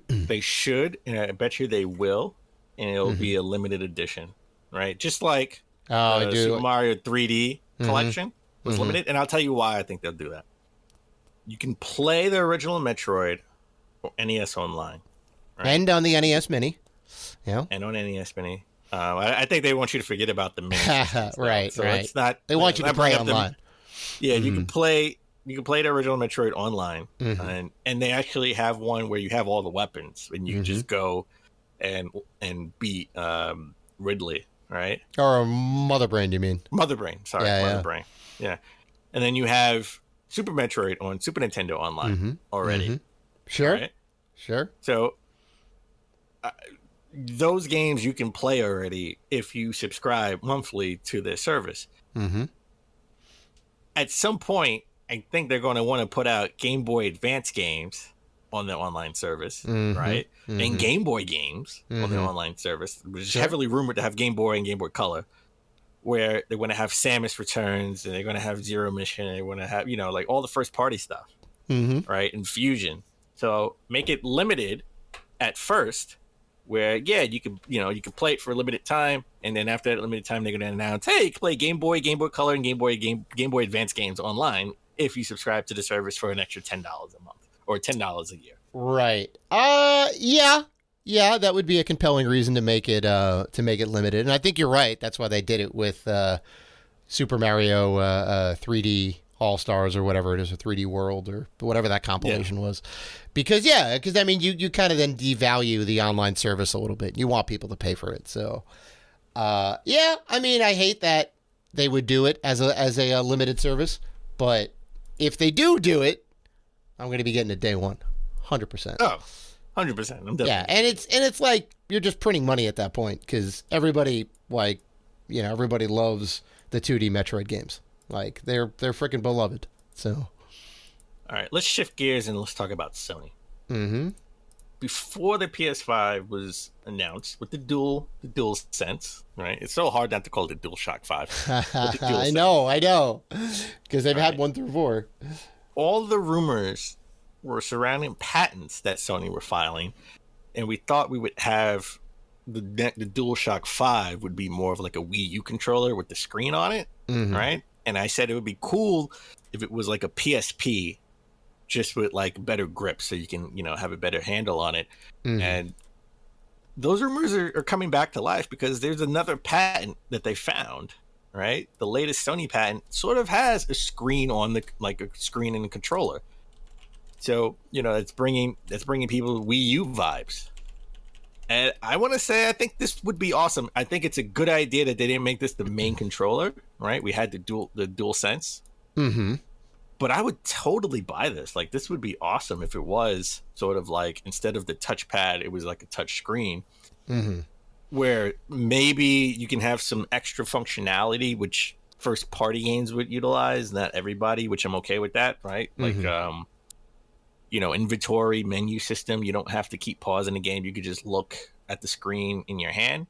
they should, and I bet you they will, and it'll be a limited edition, right? Just like Super Mario 3D collection was limited, and I'll tell you why I think they'll do that. You can play the original Metroid or NES Online, right? And on the NES Mini, and on NES Mini. I think they want you to forget about the Mini, right? So right. It's not. They want you to play online. You can play. You can play the original Metroid online, and they actually have one where you have all the weapons, and you can just go and beat Ridley, right? Or Mother Brain, you mean? Mother Brain, sorry, Mother Brain. Yeah, and then you have Super Metroid on Super Nintendo online already. Sure, right? Sure. So those games you can play already if you subscribe monthly to their service. At some point, I think they're going to want to put out Game Boy Advance games on their online service, right? And Game Boy games on their online service, which is heavily rumored to have Game Boy and Game Boy Color, where they're going to have Samus Returns, and they're going to have Zero Mission, and they're going to have, like all the first party stuff, right? And Fusion. So make it limited at first, where you can play it for a limited time, and then after that limited time, they're going to announce, hey, you can play Game Boy Color, and Game Boy Advance games online if you subscribe to the service for an extra $10 a month or $10 a year. Right. Yeah, that would be a compelling reason to make it limited. And I think you're right. That's why they did it with Super Mario 3D All-Stars or whatever it is, or 3D World or whatever that compilation was. Because I mean, you kind of then devalue the online service a little bit. You want people to pay for it. So, I mean, I hate that they would do it as a limited service, but if they do it, I'm going to be getting it day one, 100%. Oh, 100%. I'm definitely. Yeah, and it's like you're just printing money at that point because everybody everybody loves the 2D Metroid games. Like they're freaking beloved. So, all right, let's shift gears and let's talk about Sony. Before the PS5 was announced with the dual sense, right? It's so hard not to call it the DualShock 5. I know, because they've had 1 through 4. All the rumors were surrounding patents that Sony were filing, and we thought we would have the DualShock 5 would be more of like a Wii U controller with the screen on it, right? And I said it would be cool if it was like a PSP, just with like better grip, so you can have a better handle on it. And those rumors are coming back to life because there's another patent that they found, right? The latest Sony patent sort of has a screen on a screen in the controller. So, it's bringing people Wii U vibes. And I want to say, I think this would be awesome. I think it's a good idea that they didn't make this the main controller, right? We had the dual sense. But I would totally buy this. Like, this would be awesome if it was sort of like, instead of the touchpad, it was like a touch screen. Where maybe you can have some extra functionality, which first party games would utilize, not everybody, which I'm okay with that, right? Like, inventory menu system. You don't have to keep pausing the game. You could just look at the screen in your hand,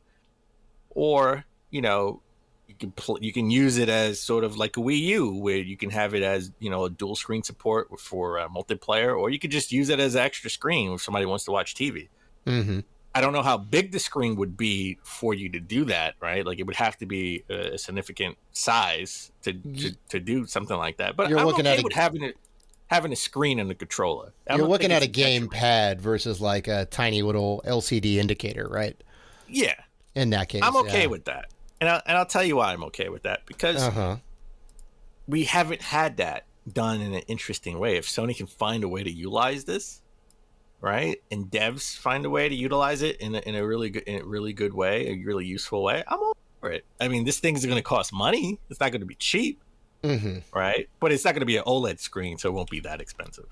or, you can use it as sort of like a Wii U, where you can have it as, a dual screen support for multiplayer, or you could just use it as an extra screen if somebody wants to watch TV. I don't know how big the screen would be for you to do that, right? Like, it would have to be a significant size to do something like that. But I'm okay with having a screen and a controller. You're looking at a game pad versus like a tiny little LCD indicator, right? Yeah. In that case, I'm okay with that. And I'll tell you why I'm okay with that. Because we haven't had that done in an interesting way. If Sony can find a way to utilize this, right, and devs find a way to utilize it in a really good way, a really useful way, it. I mean, this thing's going to cost money. It's not going to be cheap, right? But it's not going to be an OLED screen, so it won't be that expensive.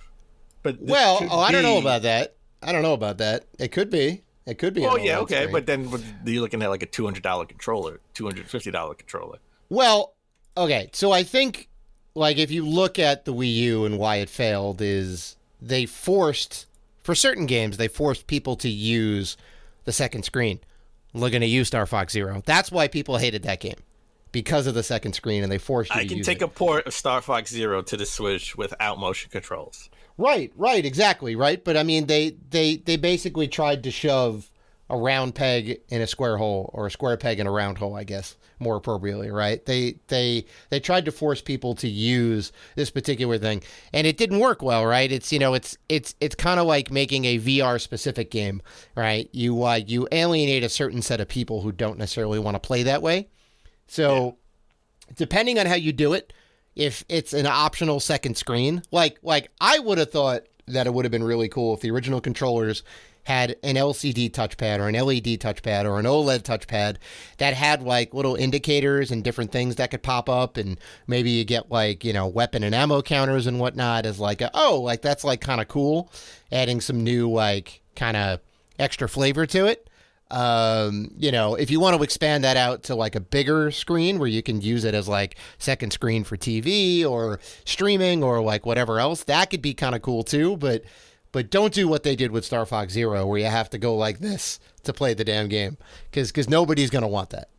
But I don't know about that. It could be. It could be. Oh, yeah, okay. Screen. But then you're looking at like a $200 controller, $250 controller. Well, okay. So I think, like, if you look at the Wii U and why it failed is they forced, for certain games, they forced people to use the second screen. Looking at you, Star Fox Zero. That's why people hated that game. Because of the second screen, and they forced you to use it. I can take a port of Star Fox Zero to the Switch without motion controls. Right, exactly, right? But, I mean, they basically tried to shove a round peg in a square hole, or a square peg in a round hole, I guess, more appropriately, right? They tried to force people to use this particular thing, and it didn't work well, right? It's it's kind of like making a VR specific game, right? You alienate a certain set of people who don't necessarily want to play that way. So, depending on how you do it, if it's an optional second screen, like I would have thought that it would have been really cool if the original controllers had an LCD touchpad or an LED touchpad or an OLED touchpad that had like little indicators and different things that could pop up, and maybe you get like, weapon and ammo counters and whatnot as like, that's like kind of cool, adding some new like kind of extra flavor to it. If you want to expand that out to like a bigger screen where you can use it as like second screen for TV or streaming or like whatever else, that could be kind of cool too. But don't do what they did with Star Fox Zero, where you have to go like this to play the damn game, because nobody's gonna want that.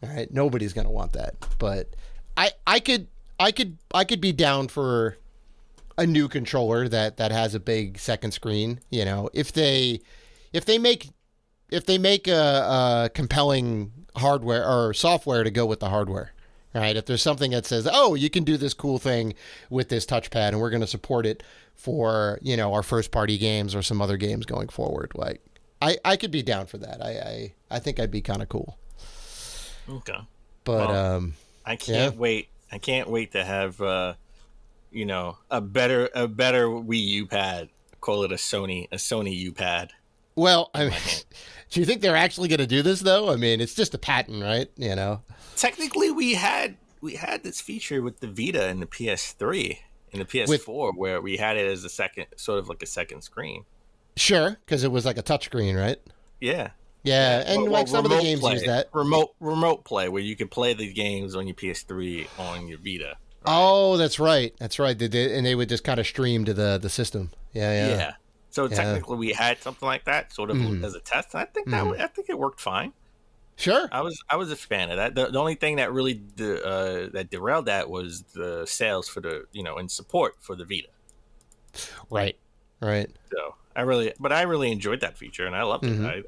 All right, nobody's gonna want that. But I could be down for a new controller that has a big second screen. If they make a compelling hardware or software to go with the hardware, right? If there's something that says, you can do this cool thing with this touchpad, and we're going to support it for, our first party games or some other games going forward. Like, I could be down for that. I think I'd be kind of cool. Okay. But, I can't wait. I can't wait to have, a better Wii U pad. Call it a Sony U pad. Well, I mean, do you think they're actually going to do this though? I mean, it's just a patent, right? Technically, we had this feature with the Vita and the PS3 and the PS4 where we had it as a second, sort of like a second screen. Sure, because it was like a touchscreen, right? Yeah. Yeah, and like some of the games use that. Remote play, where you can play the games on your PS3 on your Vita. Right? Oh, that's right. They would just kind of stream to the system. Yeah. So technically, we had something like that, sort of as a test. And I think I think it worked fine. Sure, I was a fan of that. The only thing that really that derailed that was the sales for the and support for the Vita. Right. So I really enjoyed that feature, and I loved it.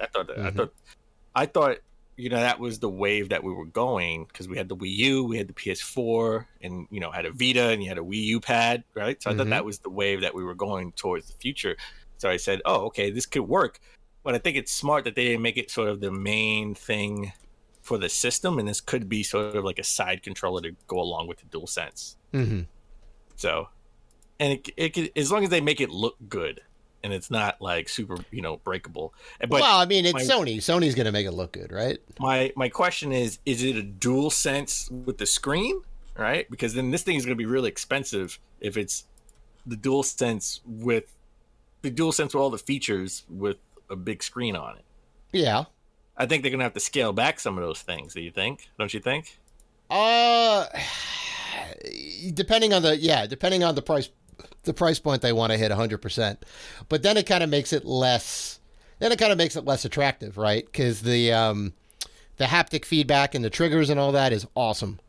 I thought that was the wave that we were going, because we had the Wii U, we had the PS4, and had a Vita, and you had a Wii U pad, right? So I thought that was the wave that we were going towards the future. So I said, okay, this could work. But I think it's smart that they didn't make it sort of the main thing for the system, and this could be sort of like a side controller to go along with the DualSense. So, and it could, as long as they make it look good, and it's not like super, breakable. But well, I mean, it's Sony. Sony's going to make it look good, right? My question is it a DualSense with the screen, right? Because then this thing is going to be really expensive if it's the DualSense with all the features with a big screen on it. Yeah. I think they're going to have to scale back some of those things. Don't you think? Depending on the price point they want to hit 100%. But then it kind of makes it less attractive, right? Because the haptic feedback and the triggers and all that is awesome,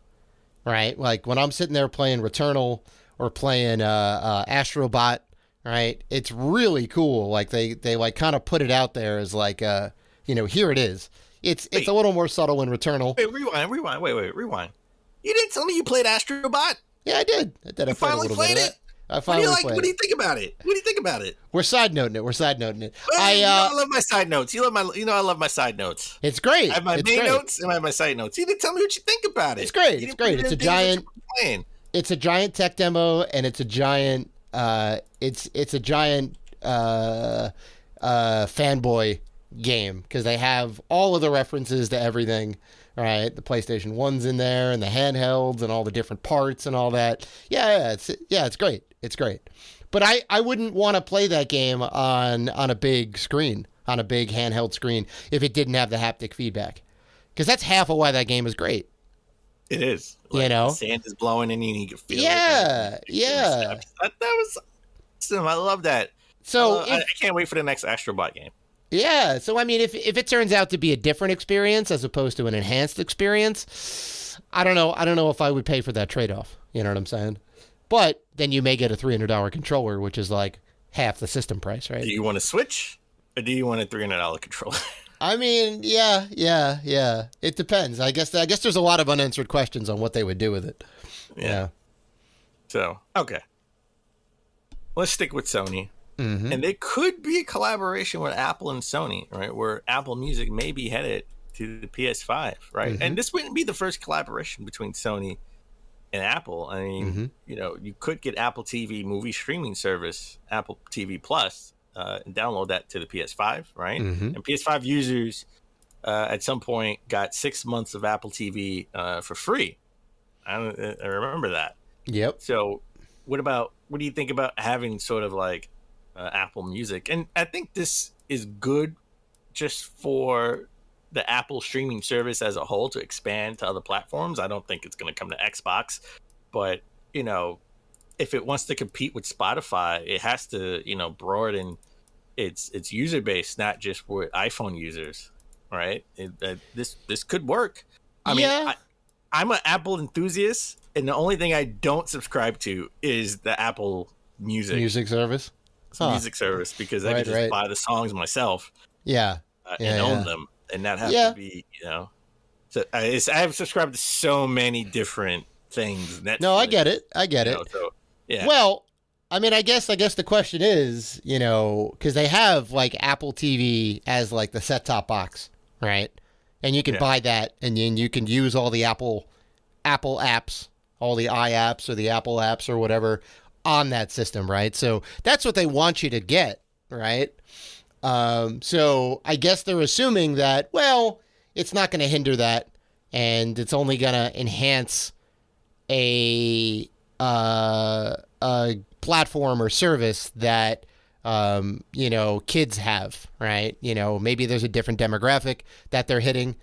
right? Like when I'm sitting there playing Returnal or playing Astrobot, right? It's really cool. Like they like kind of put it out there as like here it is. It's a little more subtle in Returnal. Wait, rewind. You didn't tell me you played Astrobot? Yeah, I did. You finally played it? I finally played it. What do you think about it? We're side noting it. Well, I love my side notes. I love my side notes. It's great. I have my main notes and I have my side notes. You didn't tell me what you think about it. It's great. It's a giant tech demo, and it's a giant fanboy game, because they have all of the references to everything, right? The PlayStation 1's in there and the handhelds and all the different parts and all that. It's great. It's great. But I wouldn't want to play that game on a big screen, on a big handheld screen, if it didn't have the haptic feedback. Because that's half of why that game is great. It is. Like, the sand is blowing in and you can feel it. Yeah. That was awesome. I love that. So I can't wait for the next Astrobot game. Yeah. So, I mean, if it turns out to be a different experience as opposed to an enhanced experience, I don't know if I would pay for that trade-off. You know what I'm saying? But then you may get a $300 controller, which is like half the system price, right? Do you want to switch or do you want a $300 controller? I mean, yeah. It depends. I guess there's a lot of unanswered questions on what they would do with it. Yeah. So, okay. Let's stick with Sony. Mm-hmm. And there could be a collaboration with Apple and Sony, right? Where Apple Music may be headed to the PS5, right? Mm-hmm. And this wouldn't be the first collaboration between Sony and Apple. I mean, you could get Apple TV movie streaming service, Apple TV Plus, and download that to the PS5, right? Mm-hmm. And PS5 users at some point got 6 months of Apple TV for free. I remember that. Yep. So what do you think about having sort of like Apple Music? And I think this is good just for the Apple streaming service as a whole to expand to other platforms. I don't think it's going to come to Xbox, but if it wants to compete with Spotify, it has to broaden its user base, not just with iPhone users, right? This could work. I mean, I'm an Apple enthusiast, and the only thing I don't subscribe to is the Apple Music service. Music service, because I can just buy the songs myself. And own them, and not have to be, So I have subscribed to so many different things. Netflix, no, I get it. So, yeah. Well, I mean, I guess the question is, because they have like Apple TV as like the set-top box, right? And you can buy that, and then you can use all the Apple apps, all the iApps or the Apple apps or whatever on that system, right? So that's what they want you to get, right? So I guess they're assuming that, well, it's not going to hinder that, and it's only going to enhance a platform or service that kids have, right? Maybe there's a different demographic that they're hitting.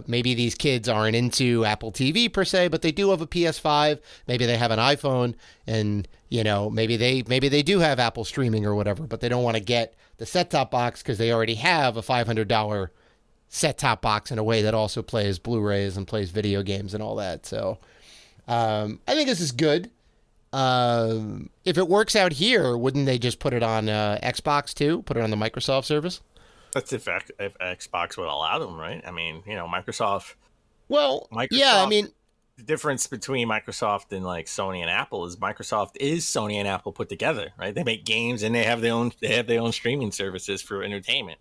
Maybe these kids aren't into Apple TV per se, but they do have a PS5. Maybe they have an iPhone, and maybe they do have Apple streaming or whatever, but they don't want to get the set-top box because they already have a $500 set-top box in a way that also plays Blu-rays and plays video games and all that. So I think this is good. If it works out here, wouldn't they just put it on Xbox too? Put it on the Microsoft service? That's if Xbox would allow them, right? I mean, Microsoft. Well, yeah, I mean, the difference between Microsoft and like Sony and Apple is Microsoft is Sony and Apple put together, right? They make games and they have their own streaming services for entertainment.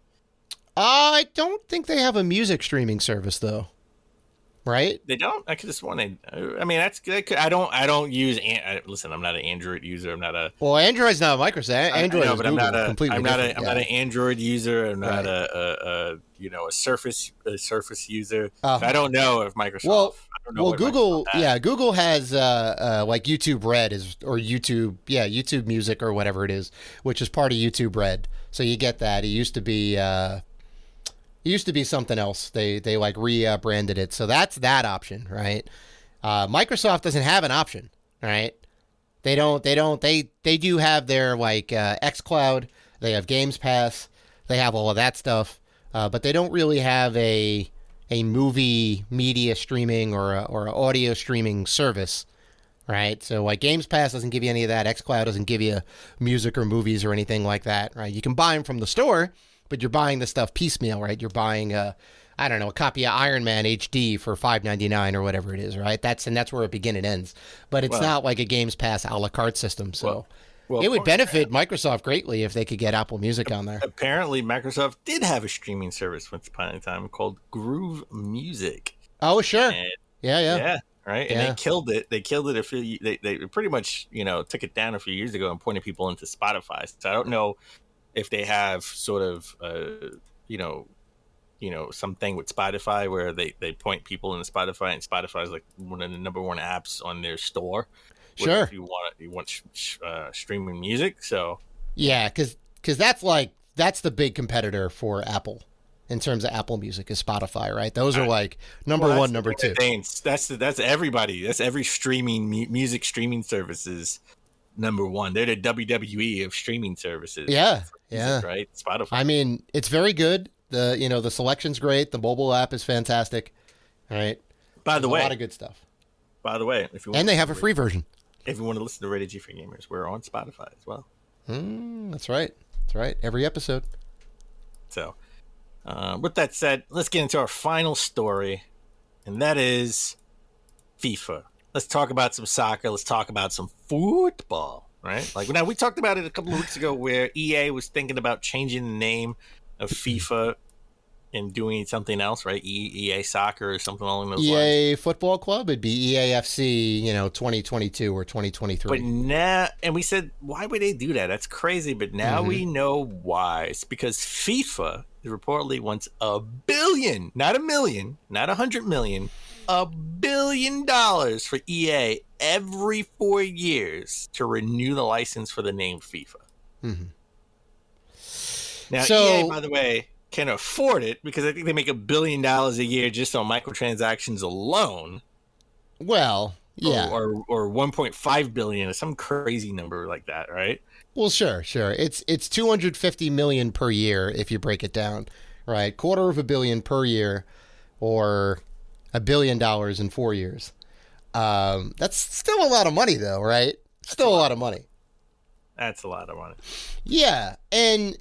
I don't think they have a music streaming service though. Right? They don't. I could just want to. I mean, I don't use. Listen, I'm not an Android user. I'm not a. Well, Android's not Microsoft. Android is Google. I'm not an Android user. I'm not a Surface user. I don't know if Microsoft. Well, Google. Yeah, Google has like YouTube Red or YouTube Music or whatever it is, which is part of YouTube Red. So you get that. It used to be. It used to be something else. They like rebranded it. So that's that option, right? Microsoft doesn't have an option, right? They do have their like xCloud. They have Games Pass. They have all of that stuff. But they don't really have a movie media streaming or a audio streaming service, right? So like Games Pass doesn't give you any of that. xCloud doesn't give you music or movies or anything like that, right? You can buy them from the store, but you're buying the stuff piecemeal, right? You're buying a copy of Iron Man HD for $5.99 or whatever it is, right? That's where it begins and ends. But it's not like a Games Pass a la carte system. So it would benefit Microsoft greatly if they could get Apple Music on there. Apparently, Microsoft did have a streaming service once upon a time called Groove Music. Oh, sure. And, yeah. Right, and they killed it. They killed it they pretty much took it down a few years ago and pointed people into Spotify. So I don't know if they have sort of something with Spotify where they point people into Spotify, and Spotify is like one of the number one apps on their store. Sure. If you want streaming music. So yeah, because that's the big competitor for Apple in terms of Apple Music is Spotify, right? Those are like number one, number two. That's everybody. That's every streaming music streaming services. Number one, they're the WWE of streaming services. Yeah, music, right? Spotify. I mean, it's very good. The selection's great. The mobile app is fantastic. All right. By the way, a lot of good stuff. By the way, they have a free version. If you want to listen to Rated G for Gamers, we're on Spotify as well. That's right. That's right. Every episode. So, with that said, let's get into our final story, and that is FIFA. Let's talk about some soccer. Let's talk about some football, right? Like, now we talked about it a couple of weeks ago where EA was thinking about changing the name of FIFA and doing something else, right? EA Soccer or something along those lines. EA Football Club, it'd be EAFC, 2022 or 2023. But now, and we said, why would they do that? That's crazy. But now we know why. It's because FIFA reportedly wants $1 billion, not $1 million, not $100 million, $1 billion for EA every 4 years to renew the license for the name FIFA. Now, EA, by the way, can afford it because I think they make $1 billion a year just on microtransactions alone. Well, yeah, or 1.5 billion, or some crazy number like that, right? Well, sure. It's $250 million per year if you break it down, right? $250 million per year, or $1 billion in 4 years. That's still a lot of money, though, right? Still a lot of money. That's a lot of money. Yeah, and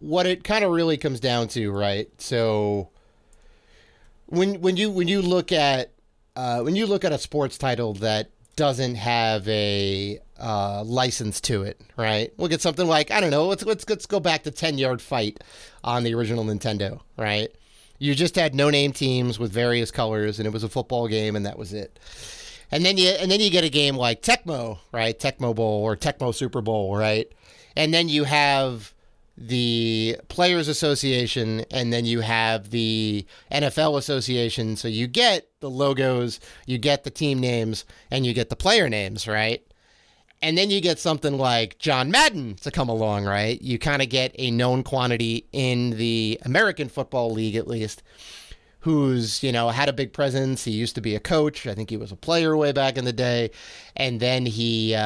what it kind of really comes down to, right? So when you look at a sports title that doesn't have a license to it, right? We'll get something like, I don't know, let's go back to 10-Yard Fight on the original Nintendo, right? You just had no-name teams with various colors, and it was a football game, and that was it. And then you get a game like Tecmo, right? Tecmo Bowl or Tecmo Super Bowl, right? And then you have the Players Association, and then you have the NFL Association. So you get the logos, you get the team names, and you get the player names, right? And then you get something like John Madden to come along, right? You kind of get a known quantity in the American Football League, at least, who's, had a big presence. He used to be a coach. I think he was a player way back in the day. And then he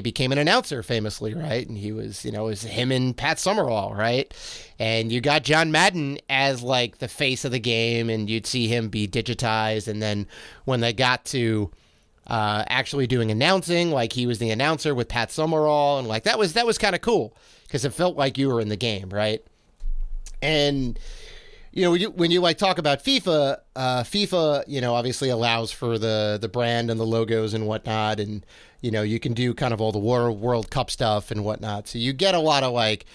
became an announcer famously, right? And he was, it was him and Pat Summerall, right? And you got John Madden as like the face of the game, and you'd see him be digitized. And then when they got to actually doing announcing, like he was the announcer with Pat Summerall, and like that was kind of cool because it felt like you were in the game, right? And when you like talk about FIFA, obviously allows for the brand and the logos and whatnot, and you can do kind of all the World Cup stuff and whatnot. So you get a lot of like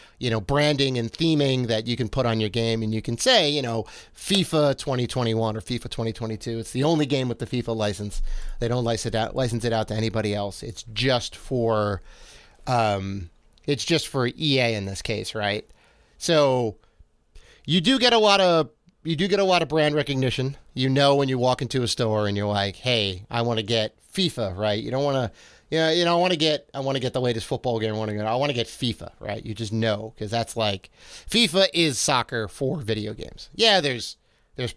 branding and theming that you can put on your game, and you can say FIFA 2021 or FIFA 2022. It's the only game with the FIFA license. They don't license it out to anybody else. It's just for EA in this case, right? So You do get a lot of brand recognition. When you walk into a store and you're like, "Hey, I want to get FIFA," right? You don't want to, I want to get the latest football game. I want to get FIFA, right? You just know because that's like FIFA is soccer for video games. Yeah, there's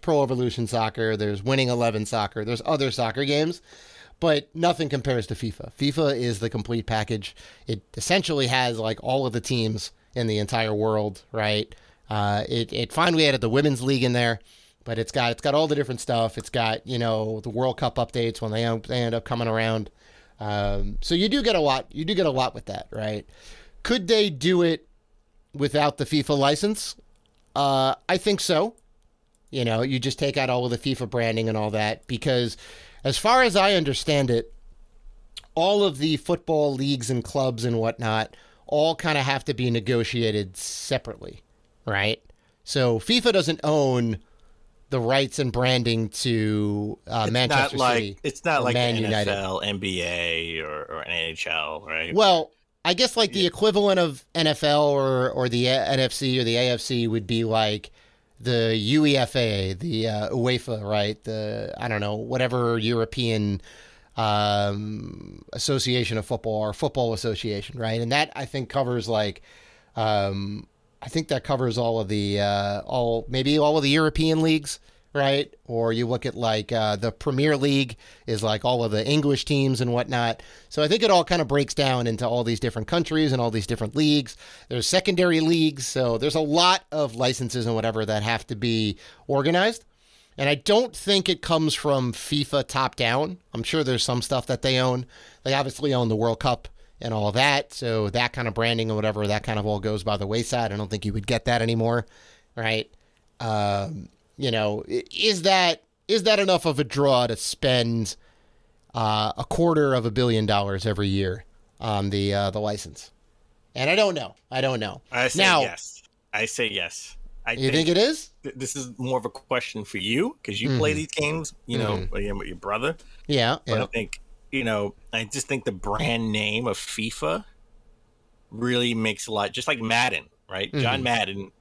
Pro Evolution Soccer, there's Winning 11 Soccer, there's other soccer games, but nothing compares to FIFA. FIFA is the complete package. It essentially has like all of the teams in the entire world, right? It finally added the women's league in there, but it's got all the different stuff. It's got, the World Cup updates when they end up coming around. So you do get a lot with that, right? Could they do it without the FIFA license? I think so. You just take out all of the FIFA branding and all that, because as far as I understand it, all of the football leagues and clubs and whatnot all kind of have to be negotiated separately. Right? So FIFA doesn't own the rights and branding to Manchester City. It's not like Man the United. NFL, NBA, or NHL, right? Well, I guess like the equivalent of NFL or the NFC or the AFC would be like the UEFA, the UEFA, right? The, I don't know, whatever European association of football or football association, right? And that I think covers like, I think that covers all of the all of the European leagues, right? Or you look at like the Premier League is like all of the English teams and whatnot. So I think it all kind of breaks down into all these different countries and all these different leagues. There's secondary leagues, so there's a lot of licenses and whatever that have to be organized. And I don't think it comes from FIFA top down. I'm sure there's some stuff that they own. They obviously own the World Cup and all of that. So that kind of branding or whatever, that kind of all goes by the wayside. I don't think you would get that anymore, right? You know, is that enough of a draw to spend $250 million every year on the license? And I don't know. I say yes. I say yes. You think it is? This is more of a question for you because you play these games, you know, with your brother. Yeah. But I think, you know, I just think the brand name of FIFA really makes a lot, just like Madden, right? John Madden.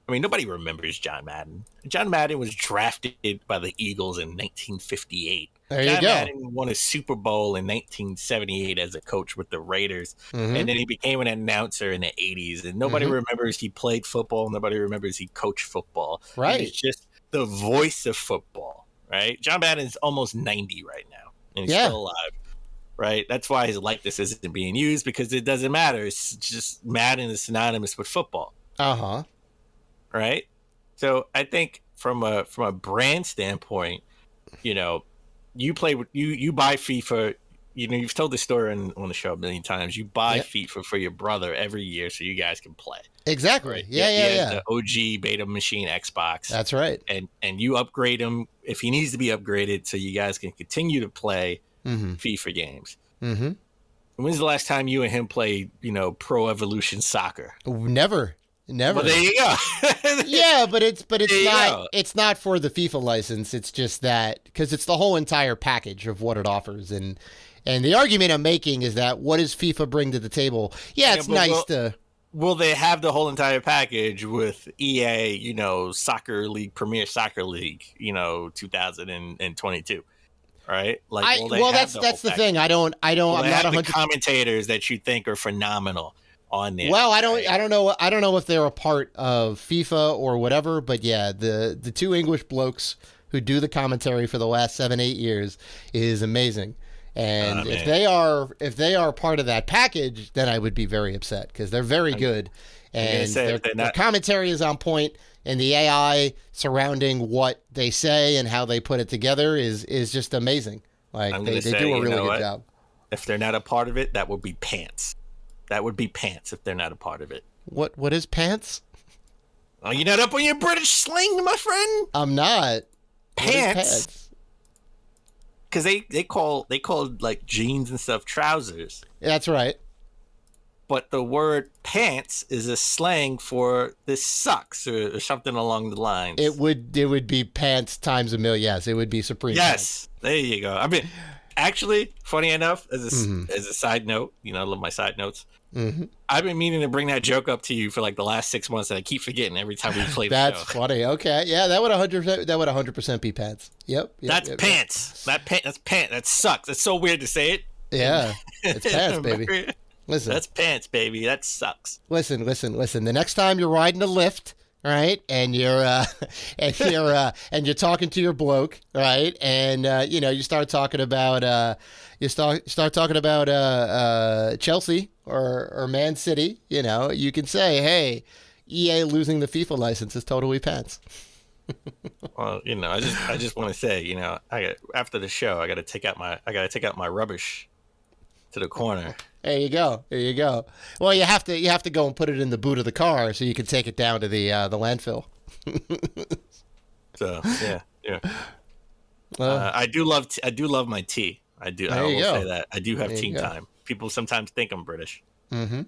I mean, nobody remembers John Madden. John Madden was drafted by the Eagles in 1958. There you John go. Madden won a Super Bowl in 1978 as a coach with the Raiders. And then he became an announcer in the 80s. And nobody remembers he played football. Nobody remembers he coached football. Right. He's just the voice of football, right? John Madden is almost 90 right now. And he's still alive, right? That's why his likeness isn't being used because it doesn't matter. It's just Madden is synonymous with football. Uh-huh. Right. So I think from a brand standpoint, you know, you buy FIFA, you know, you've told the story on the show a million times. You buy FIFA for your brother every year so you guys can play. Exactly. Right? Yeah. The OG beta machine Xbox. That's right. And you upgrade him if he needs to be upgraded so you guys can continue to play FIFA games. Mm-hmm. When's the last time you and him played, you know, Pro Evolution Soccer? Never. Well, there you go. Yeah, but it's not for the FIFA license. It's just that because it's the whole entire package of what it offers, and the argument I'm making is that what does FIFA bring to the table? Yeah, it's nice to. Will they have the whole entire package with EA? You know, Soccer League, Premier Soccer League. You know, 2022. Right? Like, that's the thing. I'm not 100% commentators that you think are phenomenal on there. Well, I don't know if they're a part of FIFA or whatever, but yeah, the two English blokes who do the commentary for the last 7-8 years is amazing. And if they are part of that package, then I would be very upset because they're very good and their commentary is on point, and the AI surrounding what they say and how they put it together is just amazing. Like they do a really good job. If they're not a part of it, that would be pants. That would be pants if they're not a part of it. What is pants? Oh, you're not up on your British slang, my friend? I'm not. Pants. Because they call like jeans and stuff trousers. That's right. But the word pants is a slang for this sucks or something along the lines. It would be pants times a million. Yes, it would be supreme. Yes, pants. There you go. I mean, actually, funny enough, as a side note, you know, I love my side notes. I've been meaning to bring that joke up to you for like the last 6 months, and I keep forgetting every time we play the show. That's funny. Okay, yeah, that would 100% be pants. Yep. That's pants. Yep. That's pants. That sucks. It's so weird to say it. Yeah, it's pants, baby. Listen, that's pants, baby. That sucks. Listen. The next time you're riding a lift, right, and you're talking to your bloke, right, and you know, you start talking about Chelsea or Man City, you know, you can say, hey, EA losing the FIFA license is totally pants. Well, you know, I just want to say, you know, after the show, I got to take out my rubbish to the corner. There you go. Well, you have to go and put it in the boot of the car so you can take it down to the landfill. So yeah. I do love my tea. I do. I will say that I do have tea time. People sometimes think I'm British. Mm-hmm.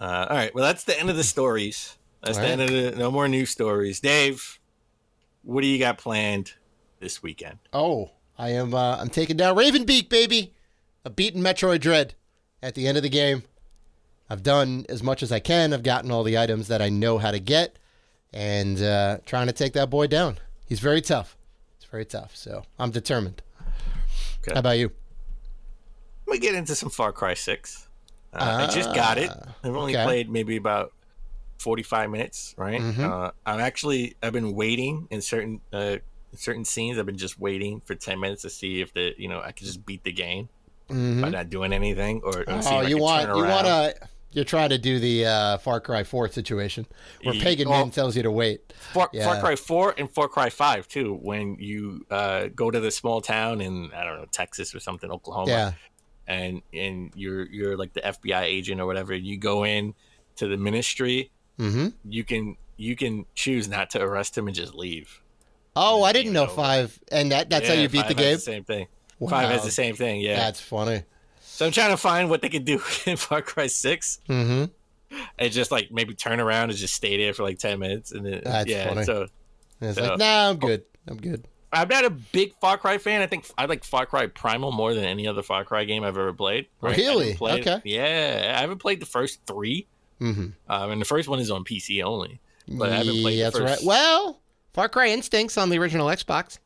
All right. Well, that's the end of the stories. That's the end of no more news stories. Dave, what do you got planned this weekend? Oh, I'm taking down Ravenbeak, baby. I've beaten Metroid Dread at the end of the game. I've done as much as I can. I've gotten all the items that I know how to get. and trying to take that boy down. He's very tough. It's very tough. So I'm determined. Okay. How about you? We get into some Far Cry 6. I just got it. I've only played maybe about 45 minutes, right? I've been waiting in certain scenes. I've been just waiting for 10 minutes to see if I could just beat the game by not doing anything, or see if you're trying to do the Far Cry 4 situation where Pagan Man tells you to wait. Far Cry 4 and Far Cry 5 too. When you go to the small town in, I don't know, Texas or something, Oklahoma, and you're like the FBI agent or whatever. You go in to the ministry. You can choose not to arrest him and just leave. Oh, I didn't know 5, and that's how you beat the game. The same thing. Wow. 5 has the same thing. Yeah, that's funny. So I'm trying to find what they could do in Far Cry 6. And just like maybe turn around and just stay there for like 10 minutes, and then that's funny. So it's like, nah, I'm good. I'm good. I'm not a big Far Cry fan. I think I like Far Cry Primal more than any other Far Cry game I've ever played. Right? Really? Okay. Yeah, I haven't played the first 3. And the first one is on PC only. But I haven't played the first. Right. Well, Far Cry Instinct's on the original Xbox.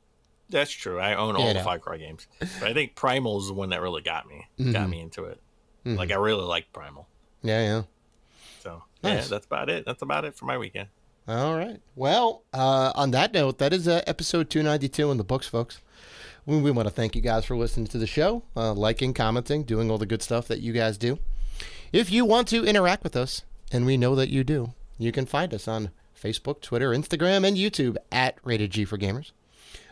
That's true. I own all the Far Cry games. But I think Primal is the one that really got me into it. Like, I really like Primal. Yeah. So, nice. That's about it. That's about it for my weekend. All right. Well, on that note, that is episode 292 in the books, folks. We want to thank you guys for listening to the show, liking, commenting, doing all the good stuff that you guys do. If you want to interact with us, and we know that you do, you can find us on Facebook, Twitter, Instagram, and YouTube at Rated G for Gamers.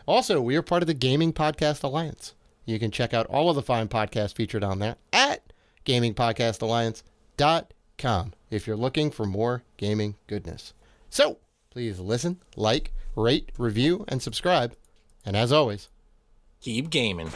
Also, we are part of the Gaming Podcast Alliance. You can check out all of the fine podcasts featured on there at gamingpodcastalliance.com if you're looking for more gaming goodness. So, please listen, like, rate, review, and subscribe. And as always, keep gaming.